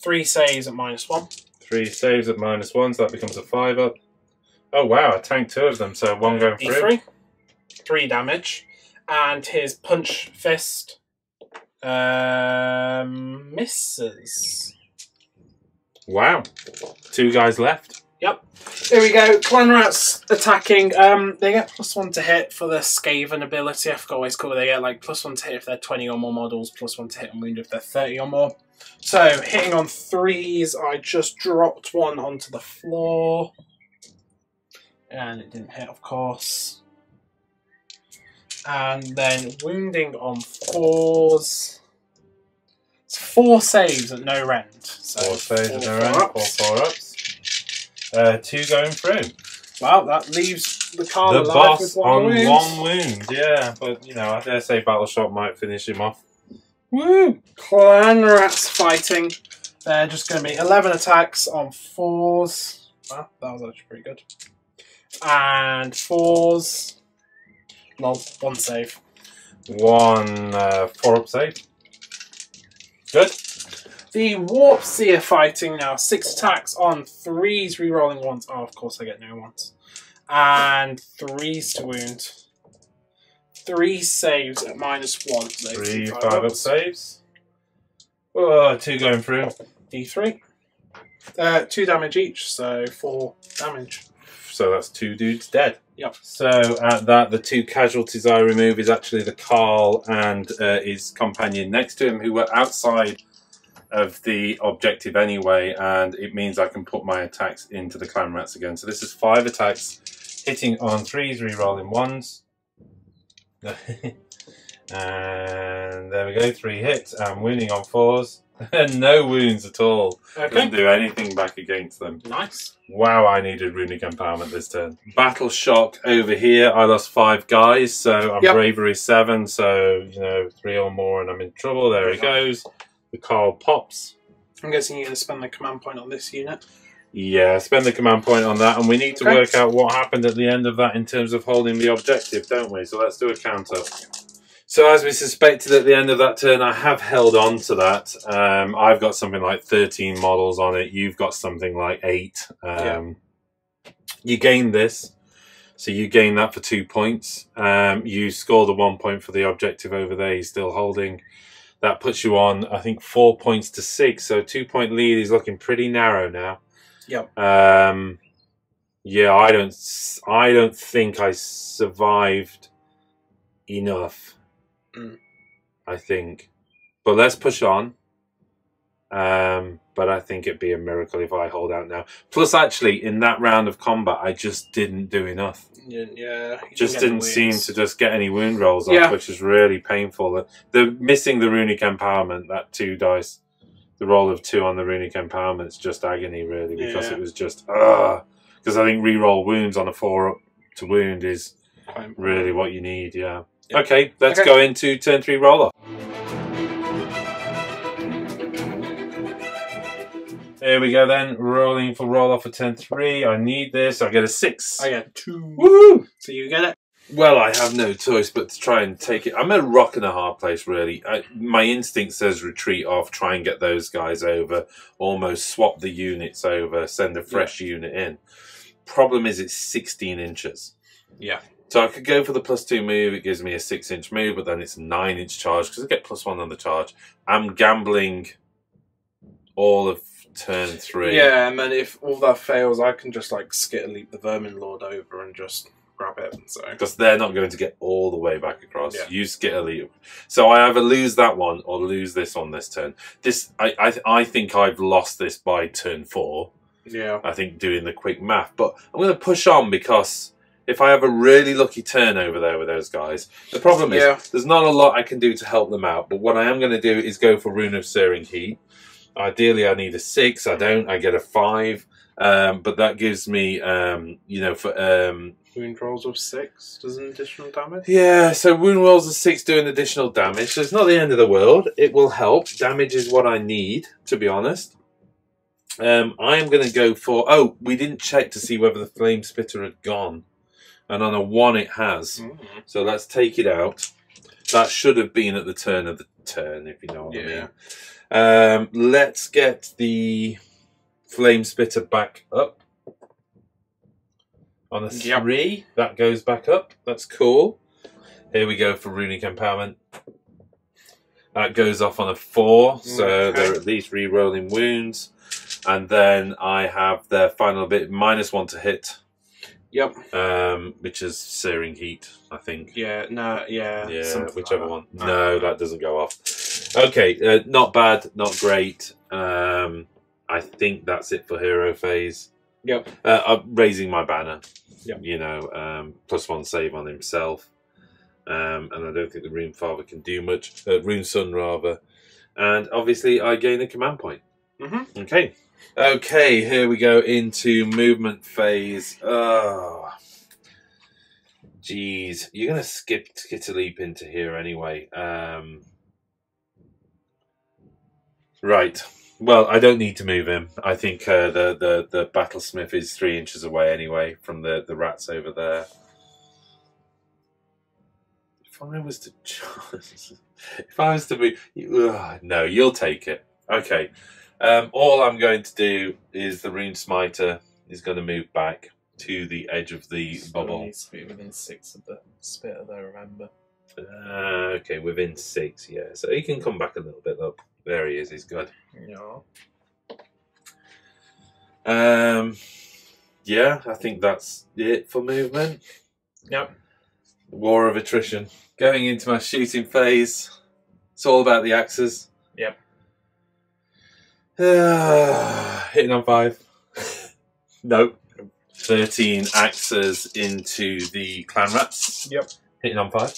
3 saves at -1. 3 saves at -1, so that becomes a 5 up. Oh wow, I tanked 2 of them, so 1 going through. 3 damage. And his punch fist misses. Wow. 2 guys left. Yep. Here we go. Clan Rats attacking. They get +1 to hit for the Skaven ability. I forgot what it's called. They get like +1 to hit if they're 20 or more models, +1 to hit and wound if they're 30 or more. So hitting on 3s, I just dropped 1 onto the floor. And it didn't hit, of course. And then wounding on 4s. It's 4 saves at no rend. So 4 saves at no rend, 4 ups. 2 going through. Well, that leaves the Carl the alive boss with 1 on wound. 1 wound, yeah. But, you know, I dare say Battle Shot might finish him off. Woo! Clan Rats fighting. They're just going to be 11 attacks on 4s. Well, that was actually pretty good. And 4s. Lol, 1 save. 1 4 up save. Good. The Warp Seer fighting now. 6 attacks on 3s, re-rolling 1s. Oh, of course I get no 1s. And 3s to wound. 3 saves at -1. So 3 5 up saves. Oh, 2 going through. D3. 2 damage each, so 4 damage. So that's 2 dudes dead. Yep. So at that, the 2 casualties I remove is actually the Carl and his companion next to him, who were outside of the objective anyway, and it means I can put my attacks into the Clan Rats again. So this is 5 attacks, hitting on 3s, re-rolling 1s. And there we go, 3 hits. I'm wounding on 4s. No wounds at all. Okay. Doesn't do anything back against them. Nice. Wow, I needed runic empowerment this turn. Battle shock over here. I lost 5 guys, so I'm bravery 7. So, you know, 3 or more and I'm in trouble. There he goes. The Carl pops. I'm guessing you're going to spend the command point on this unit. Yeah, spend the command point on that, and we need to work out what happened at the end of that in terms of holding the objective, don't we? So let's do a counter. So as we suspected at the end of that turn, I have held on to that. I've got something like 13 models on it. You've got something like 8. You gain this. So you gain that for 2 points. You score the 1 point for the objective over there. He's still holding. That puts you on, I think, 4 points to 6. So 2 point lead is looking pretty narrow now. Yep. Yeah, I don't think I survived enough. I think, but let's push on. But I think it'd be a miracle if I hold out now. Plus, actually, in that round of combat, I just didn't do enough. Yeah. Just didn't seem to just get any wound rolls off, which is really painful. The missing the runic empowerment, that 2 dice, the roll of 2 on the runic empowerment is just agony, really, because it was just because I think reroll wounds on a 4 up to wound is really what you need. Yeah. Okay, let's go into turn 3 roller. There we go then, rolling for roll off for turn 3. I need this. I get a 6. I get 2. Woohoo! So you get it. Well, I have no choice but to try and take it. I'm at a rock and a hard place, really. My instinct says retreat off, try and get those guys over, almost swap the units over, send a fresh unit in. Problem is it's 16 inches. Yeah. So I could go for the +2 move. It gives me a 6-inch move, but then it's a 9-inch charge because I get +1 on the charge. I'm gambling all of turn 3. Yeah, and then if all that fails, I can just like skitter leap the Vermin Lord over and just grab it. So because they're not going to get all the way back across. You skitter leap. So I either lose that one or lose this on this turn. This I think I've lost this by turn 4. Yeah. I think doing the quick math, but I'm going to push on because if I have a really lucky turn over there with those guys, the problem is there's not a lot I can do to help them out. But what I am going to do is go for Rune of Searing Heat. Ideally, I need a 6. I don't. I get a 5. But that gives me, you know, for Wound rolls of 6 does an additional damage. yeah. So wound rolls of 6 do an additional damage. So it's not the end of the world. It will help. Damage is what I need, to be honest. I am going to go for. Oh, we didn't check to see whether the flame spitter had gone, and on a 1 it has. So let's take it out. That should have been at the turn of the turn, if you know what I mean. Let's get the flame spitter back up. On a 3, that goes back up. That's cool. Here we go for runic empowerment. That goes off on a 4, so they're at least re-rolling wounds. And then I have their final bit, -1 to hit. Yep. Which is searing heat, I think. Yeah, no, yeah. Whichever one. No, that doesn't go off. Okay, not bad, not great. I think that's it for hero phase. Yep. I'm raising my banner. Yep. You know, +1 save on himself. And I don't think the Rune Father can do much. Rune Son, rather. And obviously, I gain a command point. Okay. Okay, here we go into movement phase. Oh. Jeez. You're going to skip Skitterleap into here anyway. Right. Well, I don't need to move him. I think the Battlesmith is 3 inches away anyway from the rats over there. If I was to move, no, you'll take it. Okay. All I'm going to do is the Rune Smiter is going to move back to the edge of the bubble. It needs to be within 6 of the spitter, though. Remember. Okay, within 6. Yeah, so he can come back a little bit. Look, there he is. He's good. Yeah, I think that's it for movement. Yep. War of attrition. Going into my shooting phase. It's all about the axes. Yep. Hitting on 5. Nope. 13 axes into the clan rats. Yep. Hitting on 5.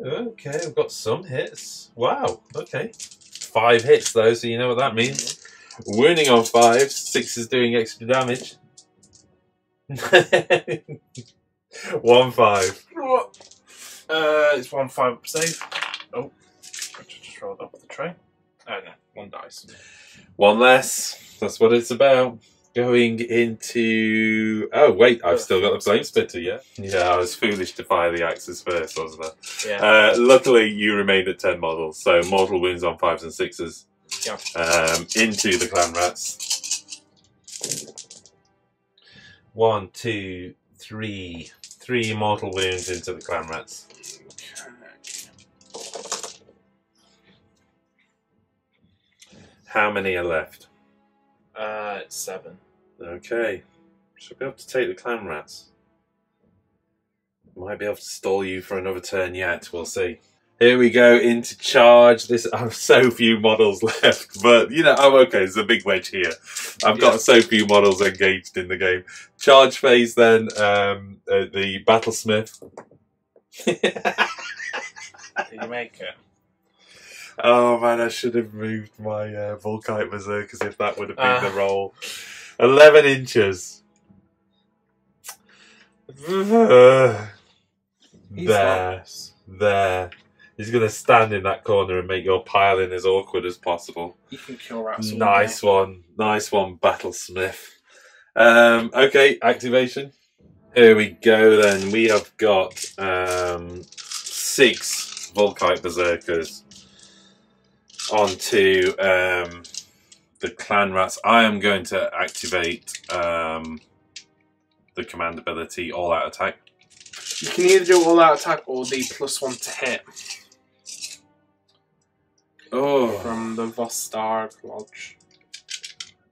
Okay, I've got some hits. Wow. Okay. 5 hits though, so you know what that means. Wounding on 5. 6 is doing extra damage. 1-5. It's 1-5 up save. Oh, I just rolled up the tray. Oh no, 1 dice. 1 less. That's what it's about. Going into... Oh, wait, I've still got the flame spitter, yeah? Yeah, I was foolish to fire the axes first, wasn't I? Yeah. Luckily, you remained at 10 models, so mortal wounds on 5s and 6s. Yeah. Into the clan rats. 1, 2, 3. 3 mortal wounds into the clan rats. How many are left? It's 7. Okay. Should be able to take the clan rats. Might be able to stall you for another turn yet. We'll see. Here we go into charge. I have so few models left, but you know, I'm okay. There's a big wedge here. I've got so few models engaged in the game. Charge phase then. The Battlesmith. Did you make it? Oh man, I should have moved my Volkite Berserkers if that would have been the roll. 11 inches. There. He's going to stand in that corner and make your piling as awkward as possible. You can kill rats. Nice one, Battlesmith. Okay, activation. Here we go then. We have got 6 Volkite Berserkers onto the clan rats. I am going to activate the command ability all out attack. You can either do all out attack or the +1 to hit. Oh, From the Vostarg Lodge.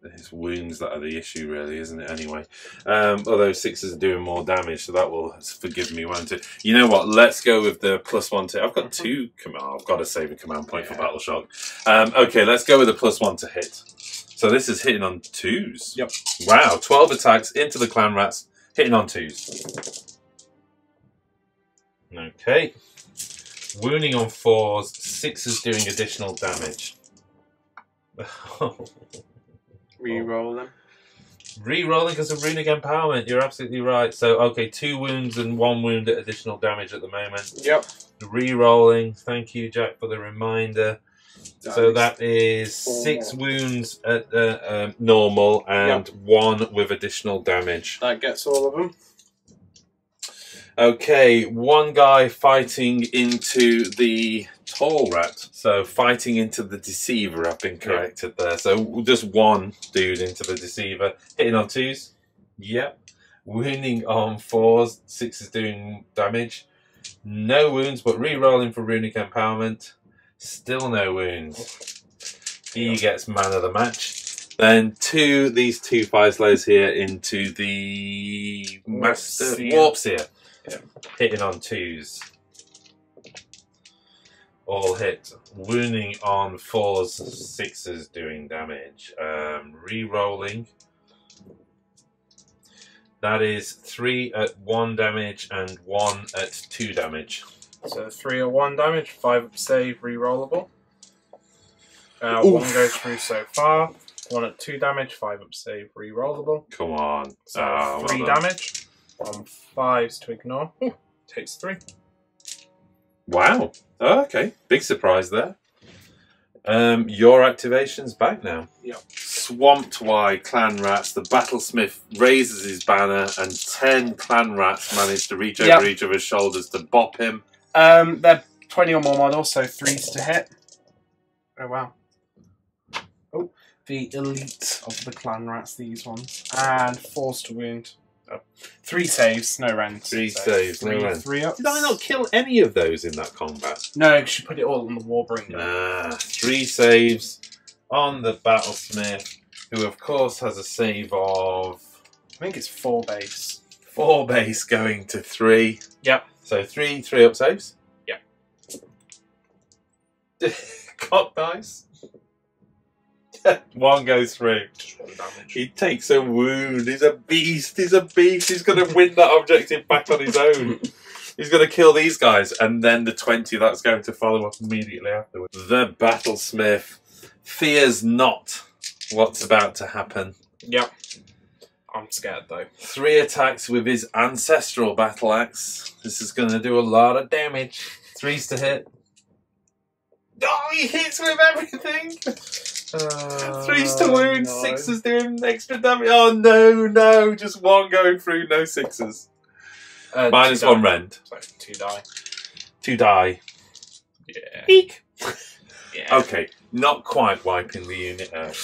it's wounds that are the issue, really, isn't it? Anyway, although 6s are doing more damage, so that will forgive me, won't it? You know what? Let's go with the +1 to. I've got 2 command. I've got to save a command point for Battle Shock. Okay, let's go with the +1 to hit. So this is hitting on 2s. Yep. Wow, 12 attacks into the clan rats, hitting on 2s. Okay. Wounding on 4s, 6s doing additional damage. Reroll them. Re-rolling because of runic empowerment. You're absolutely right. So, okay, 2 wounds and 1 wound at additional damage at the moment. Yep. Re-rolling. Thank you, Jack, for the reminder. So that is 6 wounds at normal and 1 with additional damage. That gets all of them. Okay, 1 guy fighting into the tall rat. So fighting into the deceiver, I've been corrected there. So just 1 dude into the deceiver. Hitting on 2s. Yep. Wounding on 4s. 6 is doing damage. No wounds, but re-rolling for runic empowerment. Still no wounds. He gets man of the match. Then these two Fyreslayers here into the Master Warpseer. Yeah. Hitting on 2s. All hit. Wounding on 4s, 6s doing damage. Re-rolling. That is 3 at 1 damage and 1 at 2 damage. So 3 at 1 damage, 5 up save, re-rollable. 1 goes through so far. 1 at 2 damage, 5 up save, re-rollable. Come on. So 3 damage. On 5s to ignore. Ooh, takes 3. Wow. Oh, okay. Big surprise there. Your activation's back now. Yep. Swamped by clan rats. The battlesmith raises his banner, and 10 clan rats manage to reach over each of his shoulders to bop him. They're 20 or more models, so 3s to hit. Oh wow. Oh, the elite of the clan rats, these ones. And 4s to wound. 3 saves, no rend. 3 saves, no rend. 3 up. Did I not kill any of those in that combat? No, because you put it all on the Warbringer. 3 saves on the battlesmith, who of course has a save of... I think it's 4 base. 4 base going to 3. Yep. So 3 up saves? Yep. Cock dice. 1 goes through. He takes a wound. He's a beast. He's a beast. He's going to win that objective back on his own. He's going to kill these guys, and then the 20 that's going to follow up immediately afterwards. The battlesmith fears not what's about to happen. Yep. I'm scared though. 3 attacks with his ancestral battle axe. This is going to do a lot of damage. 3s to hit. Oh, he hits with everything. 3s to wound, no. 6s doing extra damage. Oh no, just 1 going through, no 6s. Minus 1 rend. So 2 die. 2 die. Yeah. Eek. Yeah. Okay, not quite wiping the unit out.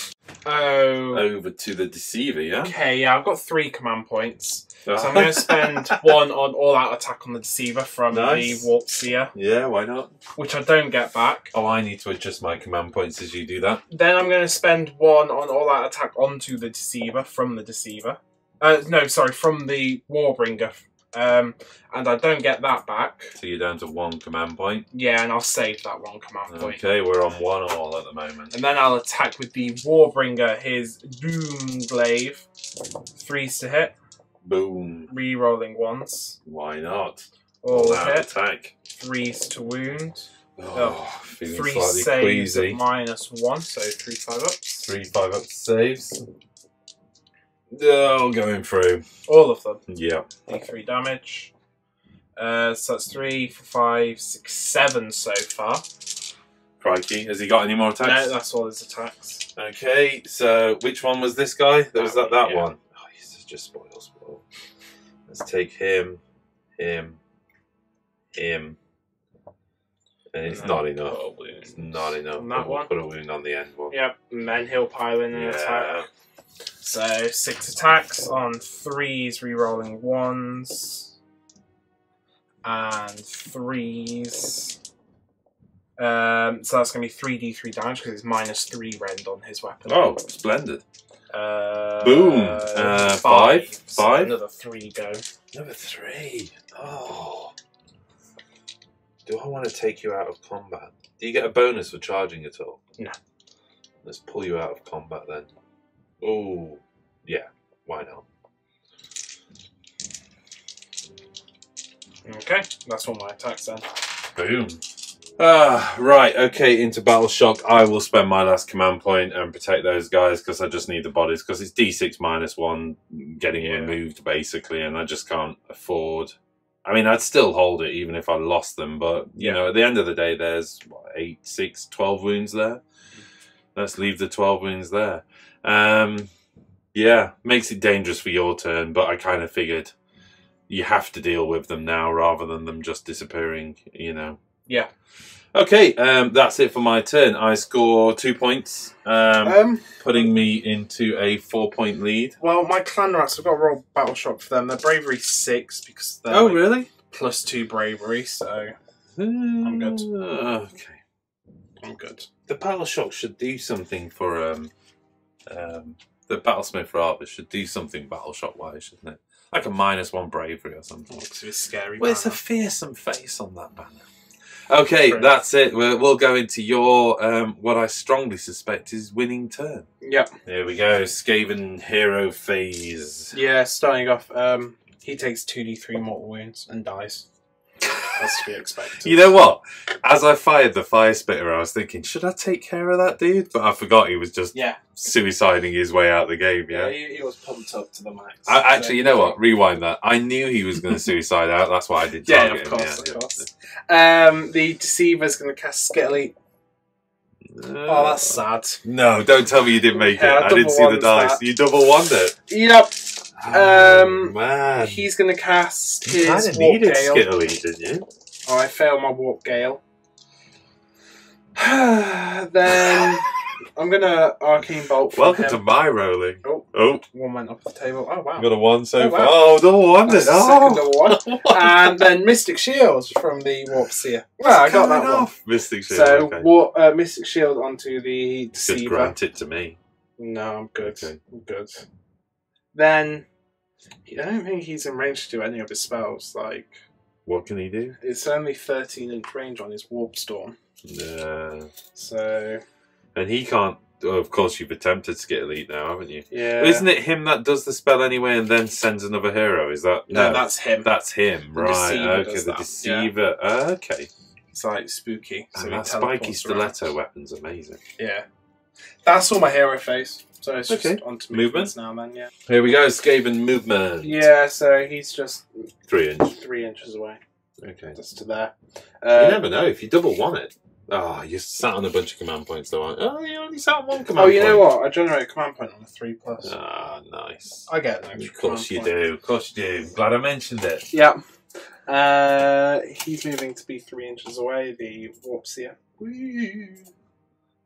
Oh. Over to the deceiver, yeah? Okay, yeah, I've got 3 command points. So I'm going to spend 1 on all-out attack on the deceiver from the Warpseer. Yeah, why not? Which I don't get back. Oh, I need to adjust my command points as you do that. Then I'm going to spend 1 on all-out attack onto the deceiver from the deceiver. No, sorry, from the Warbringer. And I don't get that back. So you're down to 1 command point. Yeah, and I'll save that 1 command point. Okay, we're on 1 all at the moment. And then I'll attack with the Warbringer, his Doom Glaive. 3s to hit. Boom. Re-rolling 1s. Why not? All out hit. Attack. 3s to wound. Feeling 3 slightly saves queasy. at -1, so 3 5-ups. 3 5-up saves. Oh, going through. All of them. Yeah. D3 damage. So that's 3, 4, 5, 6, 7 so far. Crikey. Has he got any more attacks? No, that's all his attacks. Okay, so which one was this guy? Was that yeah. one? Oh, he's just spoil. Let's take him. And it's not enough. It's not enough. On that one? Put a wound on the end one. Yep, and then he'll pile in an attack. So 6 attacks on 3s, re-rolling 1s. And 3s. So that's going to be 3d3 damage because it's -3 rend on his weapon. Oh, splendid. Boom. 5. So another 3 go. Another 3. Oh. Do I want to take you out of combat? Do you get a bonus for charging at all? No. Let's pull you out of combat then. Oh, yeah. Why not? Okay, that's all my attacks then. Boom. Right, okay, into Battle Shock. I will spend my last command point and protect those guys because I just need the bodies because it's D6 -1 getting removed basically, and I just can't afford. I mean, I'd still hold it even if I lost them, but you know, at the end of the day, there's 8, 6, 12 wounds there. Let's leave the 12 wounds there. Yeah, makes it dangerous for your turn, but I kind of figured you have to deal with them now rather than them just disappearing, you know. Yeah. Okay, that's it for my turn. I score 2 points, putting me into a 4-point lead. Well, my clan rats, I've got to roll Battle Shock for them. They're bravery 6 because they're Really? +2 bravery, so I'm good. Okay. I'm good. The Battle Shock should do something for the Battlesmith for Arbor should do something Battle Shock wise, shouldn't it? Like a -1 bravery or something. Looks a bit scary. Well, it's a fearsome face on that banner. Okay, that's it. We'll go into your what I strongly suspect is winning turn. Yep. Here we go. Skaven hero phase. Yeah, starting off, he takes 2d3 mortal wounds and dies. That's to be expected. You know what? As I fired the fire spitter, I was thinking, should I take care of that dude? But I forgot he was just suiciding his way out of the game. Yeah, he was pumped up to the max. Actually, you know what? Rewind that. I knew he was going to suicide out. That's why I did target of him. Course. The Deceiver's going to cast Skitterly. Oh, that's sad. No, don't tell me you didn't make it. I didn't see the dice. That. You double-won it. Yep. Oh, man. He's going to cast you his kind of Warp needed Gale. Skitterly, didn't you? Oh, I failed my Warp Gale. Then I'm going to Arcane Bolt from Welcome him. to my rolling. Oh. One went off the table. Oh, wow. Got a 1 so far. Wow. Oh, double-won it. Second double one. And then Mystic Shield from the Warp Seer. Well, I got that one. Mystic Shield. So, okay. Mystic Shield onto the Deceiver. Just grant it to me. No, I'm good. Okay. I'm good. Then, I don't think he's in range to do any of his spells. Like, what can he do? it's only 13-inch range on his Warp Storm. No. So, and he can't. Oh, of course, you've attempted Skit Elite now, haven't you? yeah. Well, isn't it him that does the spell anyway and then sends another hero? Is that No, that's him. That's him, The right? Deceiver Okay, does the that, Deceiver. Okay. It's like spooky. And he that spiky teleports around. stiletto weapon's amazing. Yeah. That's all my hero phase. So it's just onto Movement? now then, yeah. Here we go, Skaven movement. Yeah, so he's just 3 inch. 3 inches away. Okay. Just to there. You never know if you double-won it. Oh, you sat on a bunch of command points though, aren't you? Oh, you only sat on 1 command point. Oh, you know what? I generate a command point on a 3+. Ah, nice. I get an extra Of course you command do. Of course you do. Glad I mentioned it. Yeah. He's moving to be 3 inches away, the Warp Seer.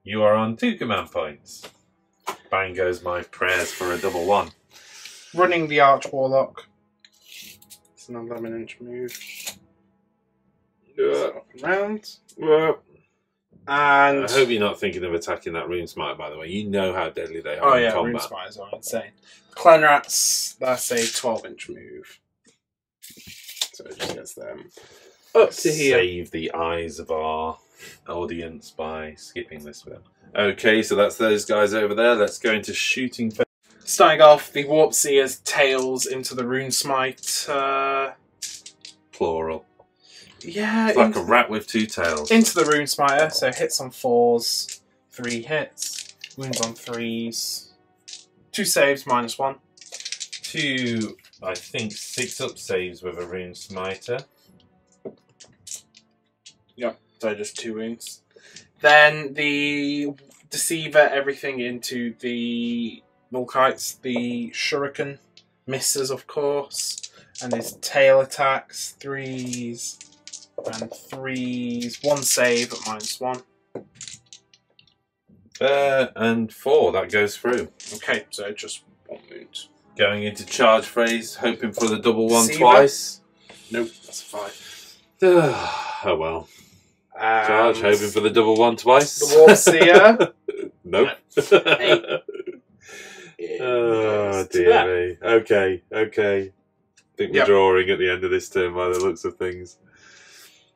You are on 2 command points. Bang goes my prayers for a double-1. Running the Arch Warlock. It's an 11-inch move. Up and round. And I hope you're not thinking of attacking that Rune Smite, by the way. You know how deadly they are oh in yeah, combat. Rune Spiders are insane. Clan Rats, that's a 12-inch move. So it just gets them up to here. Save the eyes of our audience by skipping this bit. Okay, so that's those guys over there. Let's go into shooting. Starting off, the Warp Seer's tails into the Rune Smite. Plural. Yeah, It's like a rat with 2 tails. into the Rune Smiter, so hits on 4s, 3 hits, wounds on 3s, 2 saves, -1. 2, I think, 6 up saves with a Rune Smiter. Yep, so just 2 wounds. Then the Deceiver, everything into the Volkites, the Shuriken misses, of course, and his tail attacks, 3s. And 3s, 1 save at -1. And 4, that goes through. Okay, so just 1 wound. Going into charge phase, hoping for the double-1 See twice. Nope, that's a 5. Oh well. Charge, hoping for the double-1 twice. The Warp Seer. Nope. 8. Oh dear me. Okay. I think we're drawing at the end of this turn by the looks of things.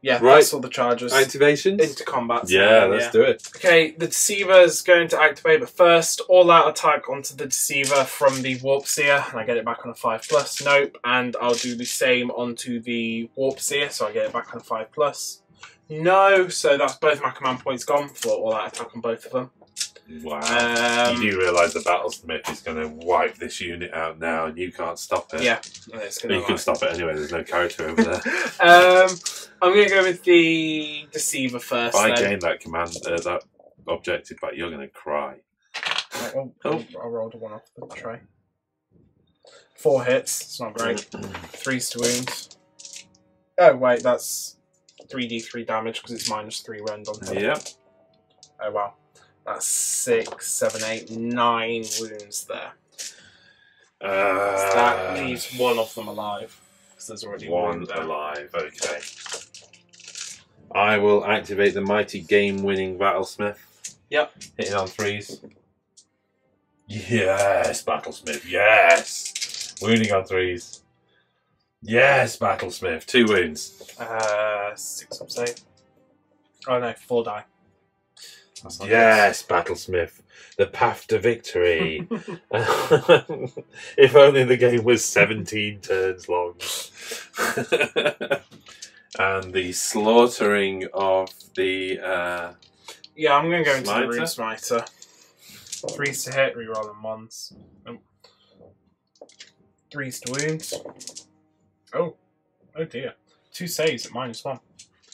Yeah, right. that's all the charges. Activations? Into combat. Yeah, let's do it. Okay, the Deceiver is going to activate, but first, all-out attack onto the Deceiver from the Warp Seer, and I get it back on a 5+. Nope, and I'll do the same onto the Warp Seer, so I get it back on a 5+. No, so that's both my command points gone for all that attack on both of them. Wow. You do realise the Battlesmith is going to wipe this unit out now and you can't stop it. Yeah. It's But you can stop it anyway, there's no character over there. I'm going to go with the Deceiver first. If I gain that command, that objective back, you're going to cry. I rolled a 1 off the tray. 4 hits, it's not great. 3s to wound. Oh, wait, that's 3d3 damage because it's -3 rend on him. Yep. Oh, wow. That's 6, 7, 8, 9 wounds there. So that leaves 1 of them alive. Because there's already 1 alive, okay. I will activate the mighty game-winning Battlesmith. Yep. Hitting on 3s. Yes, Battlesmith, yes! Wounding on 3s. Yes, Battlesmith, 2 wounds. 6 up save. Oh no, 4 die. Yes, Battlesmith, the path to victory. If only the game was 17 turns long. And the slaughtering of the... yeah, I'm going to go into Smiter? the Rune Smiter. 3s to hit, reroll them 1s. Oh. 3s to wound. Oh dear. 2 saves at -1.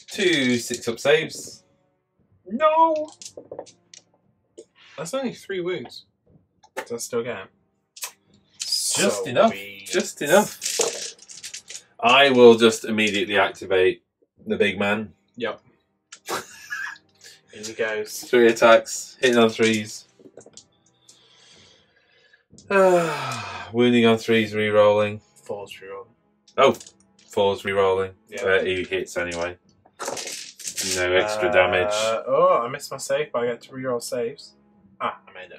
2 6-up saves. No! That's only 3 wounds. Does that still get him? Just enough. Just enough. I will just immediately activate the big man. Yep. In he goes. 3 attacks, hitting on 3s. Wounding on 3s, re-rolling. 4s reroll. Oh, 4s re-rolling. Yeah. He hits anyway. No extra damage. Oh, I missed my save, but I get to reroll saves. I made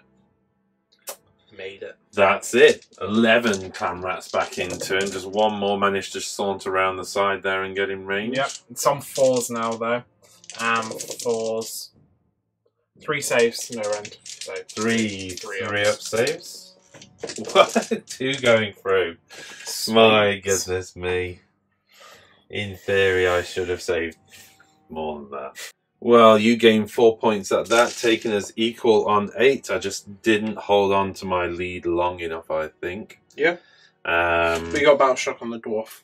it. That's it. 11 clan rats back into him. Just 1 more managed to saunter around the side there and get in range. Yep. It's on 4s now, though. 4s. 3 saves, no rend. So 3 ups. up saves. What? 2 going through. My goodness me. In theory, I should have saved more than that. Well, you gained 4 points at that, taking us equal on 8. I just didn't hold on to my lead long enough, I think. Yeah. We got Battle Shock on the Dwarf.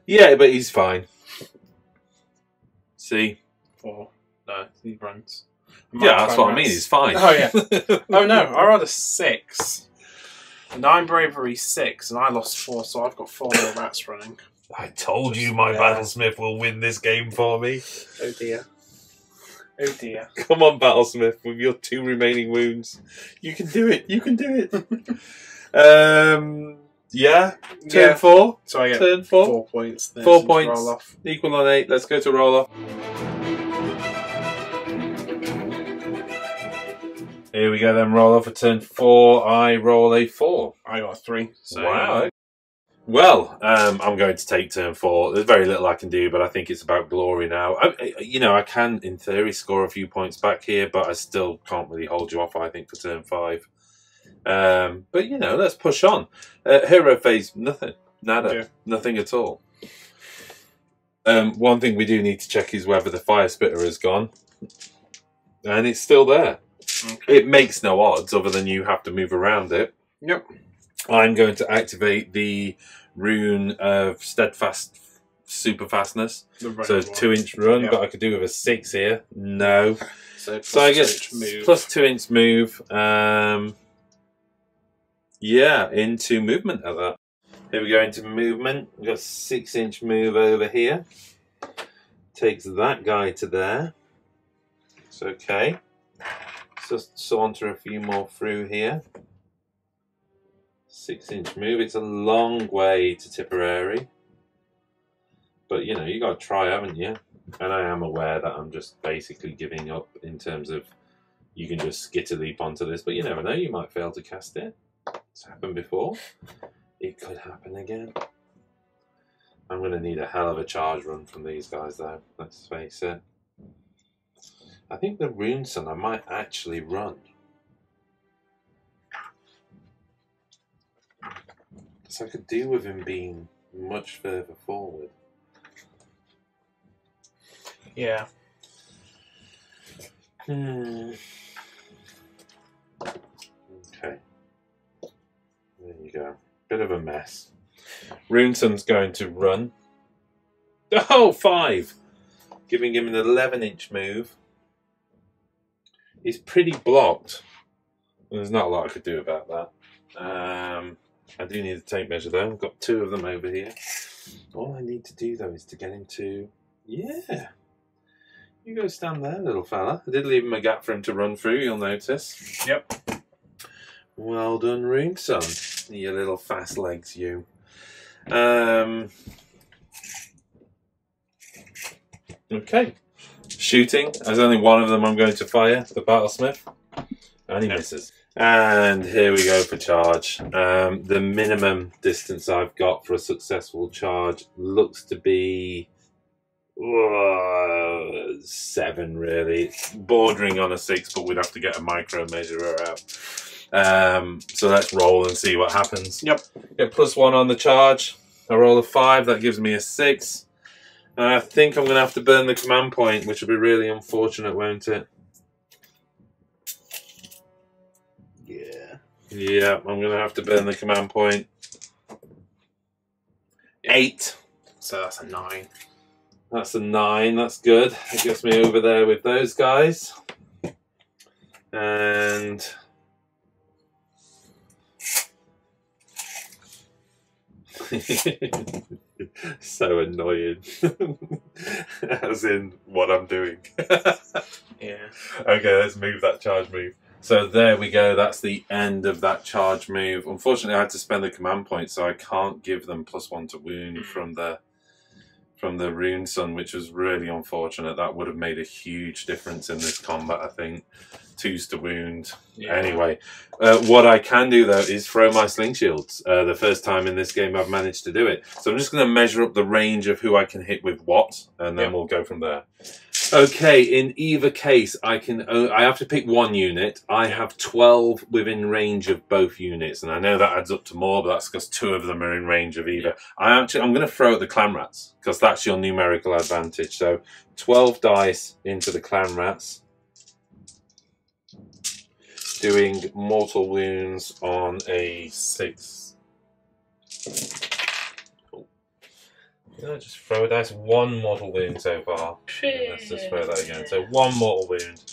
Yeah, but he's fine. See? 4. No, he runs. Yeah, that's what I mean. He's fine. Oh, yeah. Oh, no. I rolled a 6. And I'm Bravery 6, and I lost 4, so I've got 4 more rats running. I told you my Battlesmith will win this game for me. Oh, dear. Oh, dear. Come on, Battlesmith, with your 2 remaining wounds. You can do it. You can do it. Yeah. Turn 4. So I get Turn 4. 4 points. 4 points. Roll off. Equal on 8. Let's go to roll off. Here we go then, roll off for turn 4. I roll a 4. I got a 3. So Wow. Well, I'm going to take turn 4. There's very little I can do, but I think it's about glory now. I can, in theory, score a few points back here, but I still can't really hold you off, I think, for turn 5. But, let's push on. Hero phase, nothing. Nada. Yeah. Nothing at all. One thing we do need to check is whether the Fire Spitter has gone. And it's still there. Okay. It makes no odds other than you have to move around it. Yep. I'm going to activate the rune of steadfast super fastness. So 2-inch run, yep. But I could do with a 6 here. No. So I get plus 2-inch move. Yeah, into movement at that. Here we go into movement. We've got 6-inch move over here. Takes that guy to there. It's okay. Just saunter a few more through here. 6-inch move. It's a long way to Tipperary. But, you got to try, haven't you? And I am aware that I'm just basically giving up in terms of you can just skitter leap onto this. But you never know, you might fail to cast it. It's happened before. It could happen again. I'm going to need a hell of a charge run from these guys, though. Let's face it. I think the Rune Sun I might actually run. Because I could do with him being much further forward. Yeah. Okay. There you go. Bit of a mess. Runeson's going to run. Oh, 5! Giving him an 11-inch move. He's pretty blocked. There's not a lot I could do about that. I do need to take measure though. I've got 2 of them over here. All I need to do though is to get him to... Yeah. You go stand there, little fella. I did leave him a gap for him to run through, you'll notice. Yep. Well done, Runeson. You little fast legs, you. Okay. Shooting. There's only one of them I'm going to fire, the Battlesmith. And he misses. And here we go for charge. The minimum distance I've got for a successful charge looks to be 7, really. It's bordering on a 6, but we'd have to get a micro measurer out. So let's roll and see what happens. Yep. Get +1 on the charge. I roll a 5, that gives me a 6. And I think I'm going to have to burn the command point, which will be really unfortunate, won't it? Yeah, I'm going to have to burn the command point. 8. So that's a 9. That's a 9, that's good. That gets me over there with those guys. And... so annoying. As in what I'm doing. Yeah. Okay, let's move that charge move. So there we go, that's the end of that charge move. Unfortunately I had to spend the command point, so I can't give them +1 to wound from the Runeson, which was really unfortunate. That would have made a huge difference in this combat, I think. 2s to wound. Yeah. Anyway, what I can do though is throw my sling shields. The first time in this game I've managed to do it. So I'm just going to measure up the range of who I can hit with what, and then we'll go from there. Okay, in either case, I have to pick 1 unit. I have 12 within range of both units, and I know that adds up to more, but that's because 2 of them are in range of either. I'm going to throw at the clan rats because that's your numerical advantage. So 12 dice into the clan rats, doing mortal wounds on a 6. Just throw a dice. 1 mortal wound so far. Let's just throw that again. So 1 mortal wound.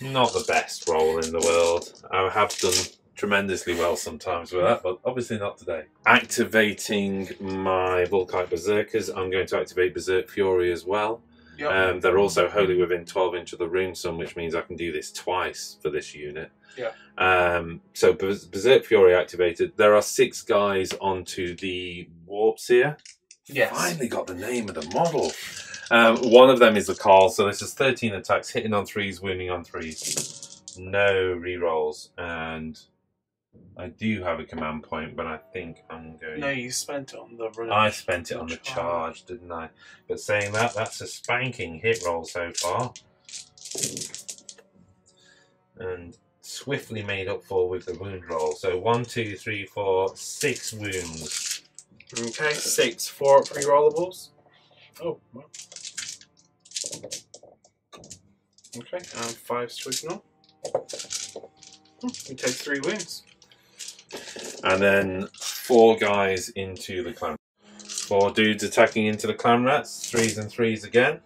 Not the best roll in the world. I have done tremendously well sometimes with that, but obviously not today. Activating my Volkite Berserkers. I'm going to activate Berserk Fury as well. Yep. They're also wholly within 12 inch of the Runeson, which means I can do this twice for this unit. Yeah. So Berserk Fury activated. There are 6 guys onto the Warp Seer. Yes. Finally got the name of the model. One of them is the Carl, so this is 13 attacks, hitting on 3s, wounding on 3s. No rerolls, and I do have a command point, but I think I'm going... No, you spent it on the run. I spent it on the charge, didn't I? But saying that, that's a spanking hit roll so far. And swiftly made up for with the wound roll. So 1, 2, 3, 4, 6 wounds. Okay, 6. 4 re-rollables. Oh, well. Okay, and 5 Swignal. We take 3 wounds. And then 4 guys into the clan. 4 dudes attacking into the clan rats. 3s and 3s again.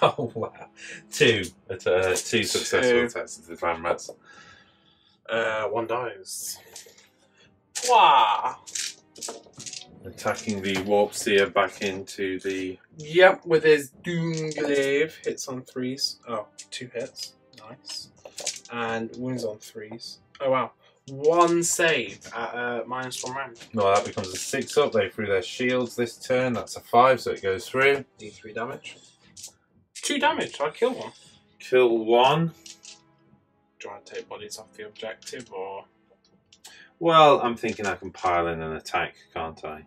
Oh wow! 2 successful attacks into the clan rats. 1 dies. Wow! Attacking the Warp Seer back into the... Yep, with his Doomglaive. Hits on 3s. Oh, 2 hits. Nice. And wounds on 3s. Oh wow. 1 save at -1 round. Well, that becomes a 6 up. They threw their shields this turn. That's a 5, so it goes through. D3 damage. 2 damage. I kill 1. Kill 1. Do you want to take bodies off the objective, or...? Well, I'm thinking I can pile in an attack, can't I?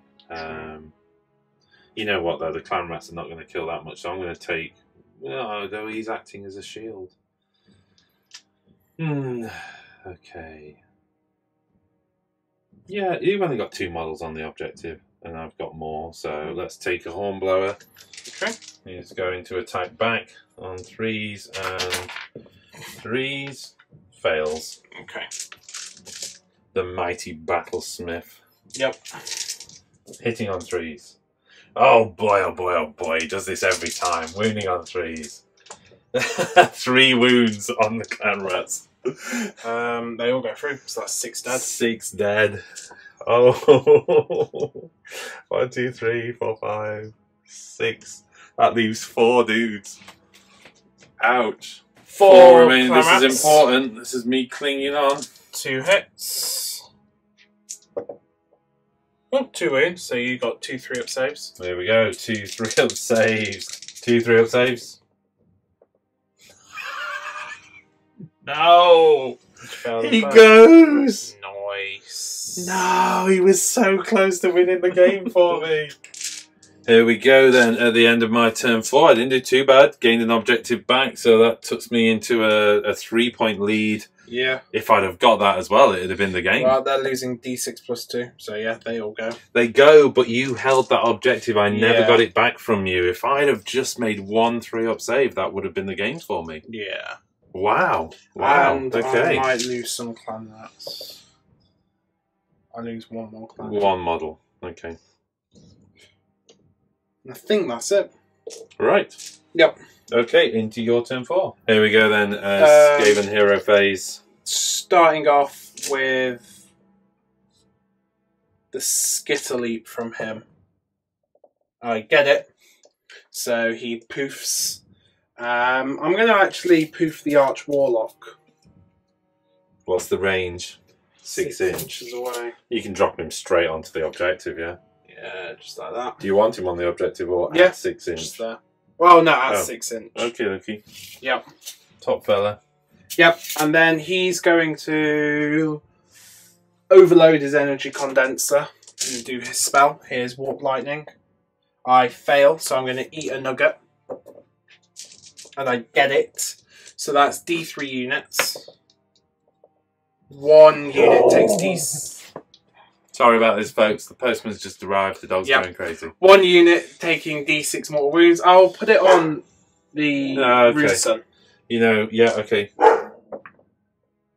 You know what, though? The clan rats are not going to kill that much, so I'm going to take... Well, though he's acting as a shield. Okay. Yeah, you've only got 2 models on the objective. and I've got more. So let's take a Hornblower. Okay. He's going to attack back on 3s and 3s. Fails. Okay. The mighty Battlesmith. Yep. Hitting on 3s. Oh boy, oh boy, oh boy. He does this every time. Wounding on 3s. 3 wounds on the clan rats. They all go through, so that's 6 dead. 6 dead. Oh. 1, 2, 3, 4, 5, 6. That leaves 4 dudes. Ouch. 4 remaining. This is important. This is me clinging on. 2 hits. Oh, 2 wounds, so you got 2 3-up saves. There we go. 2 3-up saves. 2 3-up saves. No! He goes! Nice. No, he was so close to winning the game for me. Here we go then, at the end of my turn 4. I didn't do too bad. Gained an objective back, so that took me into a 3-point lead. Yeah. If I'd have got that as well, it'd have been the game. Well, they're losing D6 plus 2, so yeah, they all go. They go, but you held that objective. I never got it back from you. If I'd have just made 1 3-up save, that would have been the game for me. Yeah. Wow. Wow. And okay. I might lose some clan rats. I lose 1 more clan. 1 model. Okay. I think that's it. Right. Yep. Okay, into your turn 4. Here we go then, Skaven hero phase. Starting off with the Skitter Leap from him. I get it. So he poofs. I'm going to actually poof the Arch Warlock. What's the range? 6 inches away. You can drop him straight onto the objective, yeah? Yeah, just like that. Do you want him on the objective or at 6 inch? Just there. Well, no, at 6 inch. Okay, okay. Yep. Top fella. Yep, and then he's going to overload his energy condenser and do his spell. Here's Warp Lightning. I fail, so I'm going to eat a nugget. And I get it. So that's D3 units. 1 unit takes D... Sorry about this, folks. The postman's just arrived. The dog's going crazy. 1 unit taking D6 mortal wounds. I'll put it on the Runeson. You know, yeah, okay.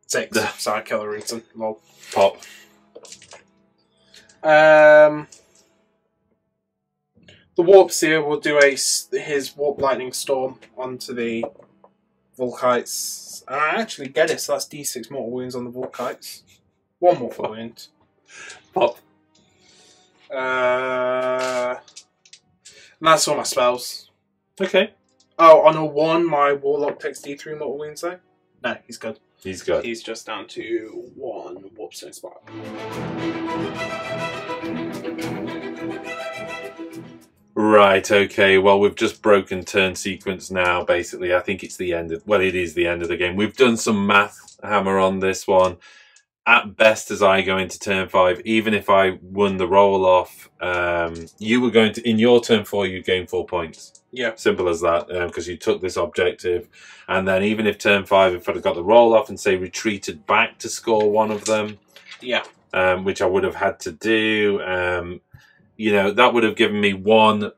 6. So I kill the Runeson. Lol. Pop. The Warp Seer will do his Warp Lightning Storm onto the Volkites. And I actually get it, so that's D6 mortal wounds on the Volkites. 1 mortal wound. Pop. And that's all my spells. Okay. Oh, on a 1, my Warlock takes D3 mortal wounds though? No, he's good. He's good. He's just down to 1 Warpstone Spark. Right, okay. Well, we've just broken turn sequence now, basically. I think it's the end of... Well, it is the end of the game. We've done some math hammer on this one. At best, as I go into turn 5, even if I won the roll-off, you were going to... In your turn 4, you'd gain 4 points. Yeah. Simple as that, because you took this objective. And then even if turn 5, if I'd have got the roll-off and, say, retreated back to score 1 of them... Yeah. Which I would have had to do... you know, that would have given me 1,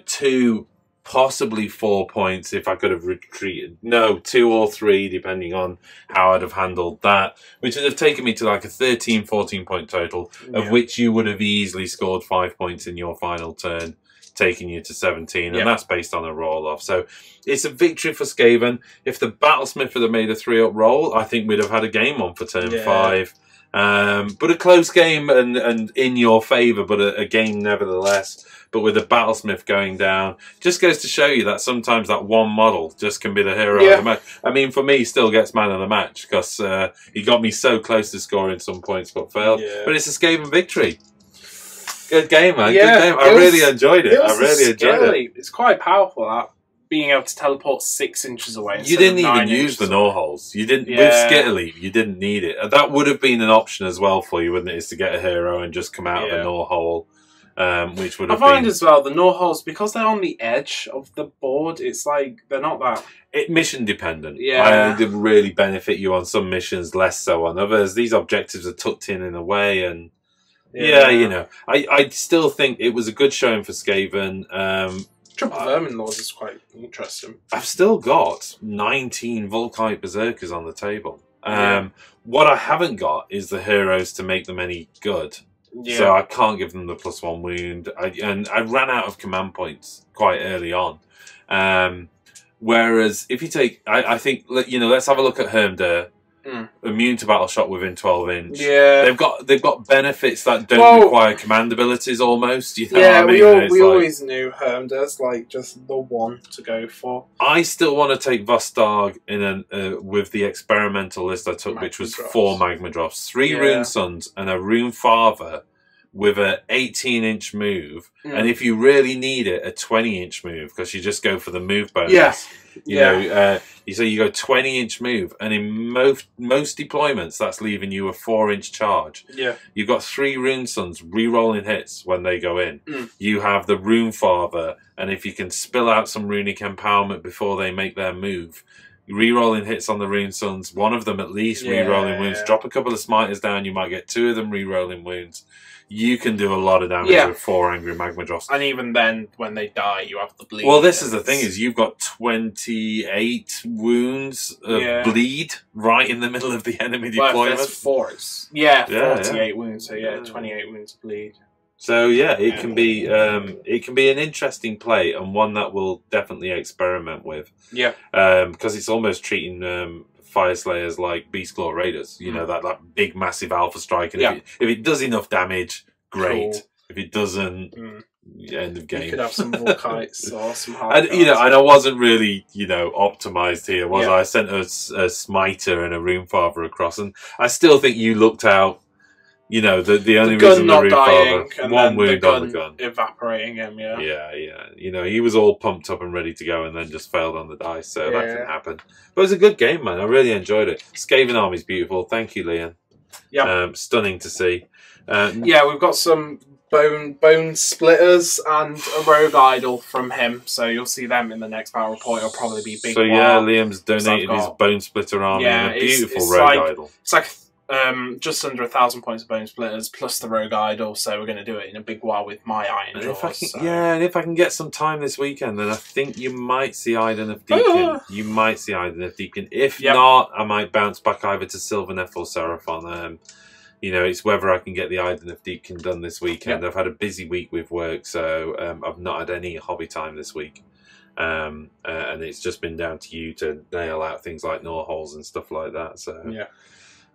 2, possibly 4 points if I could have retreated. No, 2 or 3, depending on how I'd have handled that, which would have taken me to like a 13, 14 point total, of which you would have easily scored 5 points in your final turn, taking you to 17, and that's based on a roll-off. So it's a victory for Skaven. If the Battlesmith had made a 3-up roll, I think we'd have had a game on for turn 5. But a close game and in your favour, but a game nevertheless. But with the Battlesmith going down, just goes to show you that sometimes that 1 model just can be the hero of the match. I mean, for me, still gets man of the match because he got me so close to scoring some points but failed. But it's a Skaven victory. Good game, man. Good game. I really enjoyed it. I really enjoyed it. It's quite powerful, that. Being able to teleport 6 inches away. You didn't even use the gnaw holes. You didn't with Skitterleap. You didn't need it. That would have been an option as well for you, wouldn't it? Is to get a hero and just come out of a gnaw hole, which would have been. I find as well the gnaw holes, because they're on the edge of the board. It's like they're not that mission dependent. Yeah, they really benefit you on some missions, less so on others. These objectives are tucked in a way, and Yeah, you know, I still think it was a good showing for Skaven. Triple Vermin Lords is quite interesting. I've still got 19 Volkite Berserkers on the table. What I haven't got is the heroes to make them any good. Yeah. So I can't give them the +1 wound. And I ran out of command points quite early on. Whereas if you take, I think, you know, let's have a look at Hermder. Immune to battle shot within 12 inch. Yeah, they've got benefits that don't require command abilities almost. You know yeah, what I mean? we always knew Hermder's like just the one to go for. I still want to take Vostarg in with the experimental list I took, Magma which was drops. 4 magma drops, 3 rune sons, and a rune father with a 18-inch move, and if you really need it, a 20-inch move because you just go for the move bonus. Yeah. You know, so you go 20-inch move, and in most deployments, that's leaving you a 4-inch charge. Yeah. You've got 3 rune sons re-rolling hits when they go in. You have the rune father, and if you can spill out some runic empowerment before they make their move, re-rolling hits on the rune sons, one of them at least re-rolling wounds. Drop a couple of smiters down, you might get 2 of them re-rolling wounds. You can do a lot of damage with 4 angry magma drops. And even then, when they die, you have the bleed. Well, this is the thing, is you've got 28 wounds of bleed right in the middle of the enemy deployment. That's 4. 48 wounds, so 28 wounds of bleed. So it can be an interesting play, and one that we'll definitely experiment with. Yeah. Because it's almost treating Fyreslayers like Beastclaw Raiders. You know, that big massive alpha strike, and if it does enough damage, great. Cool. If it doesn't, end of game. You could have some Volkites or some hard and and I wasn't really optimized here, was I? I sent a smiter and a rune father across, and I still think you looked out. You know, the only reason the rune father, one wound on the gun, evaporating him. Yeah. You know, he was all pumped up and ready to go, and then just failed on the dice. So that can happen. But it was a good game, man. I really enjoyed it. Skaven Army's beautiful. Thank you, Leon. Yeah. Stunning to see. We've got some bone splitters and a rogue idol from him, so you'll see them in the next battle report. It'll probably be big. So Liam's donated his bone splitter army and a beautiful rogue idol. It's like just under 1,000 points of bone splitters plus the rogue idol, so we're going to do it in a big while with my iron jaws. And if I can get some time this weekend, then I think you might see Iden of Deacon. You might see Iden of Deacon. If not, I might bounce back either to Sylvaneth or Seraphon. You know, it's whether I can get the Iden of Deacon done this weekend. I've had a busy week with work, so I've not had any hobby time this week. And it's just been down to you to nail out things like gnaw holes and stuff like that. So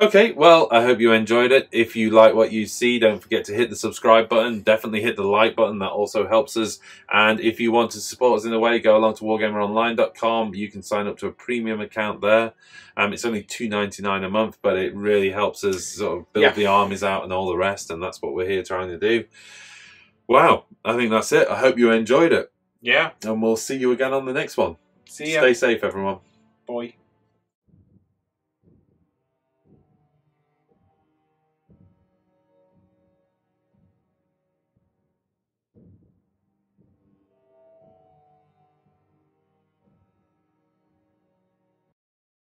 okay, well, I hope you enjoyed it. If you like what you see, don't forget to hit the subscribe button. Definitely hit the like button. That also helps us. And if you want to support us in a way, go along to wargameronline.com. You can sign up to a premium account there. It's only $2.99 a month, but it really helps us sort of build the armies out and all the rest. And that's what we're here trying to do. Wow, I think that's it. I hope you enjoyed it. Yeah. And we'll see you again on the next one. See ya. Stay safe, everyone. Boy.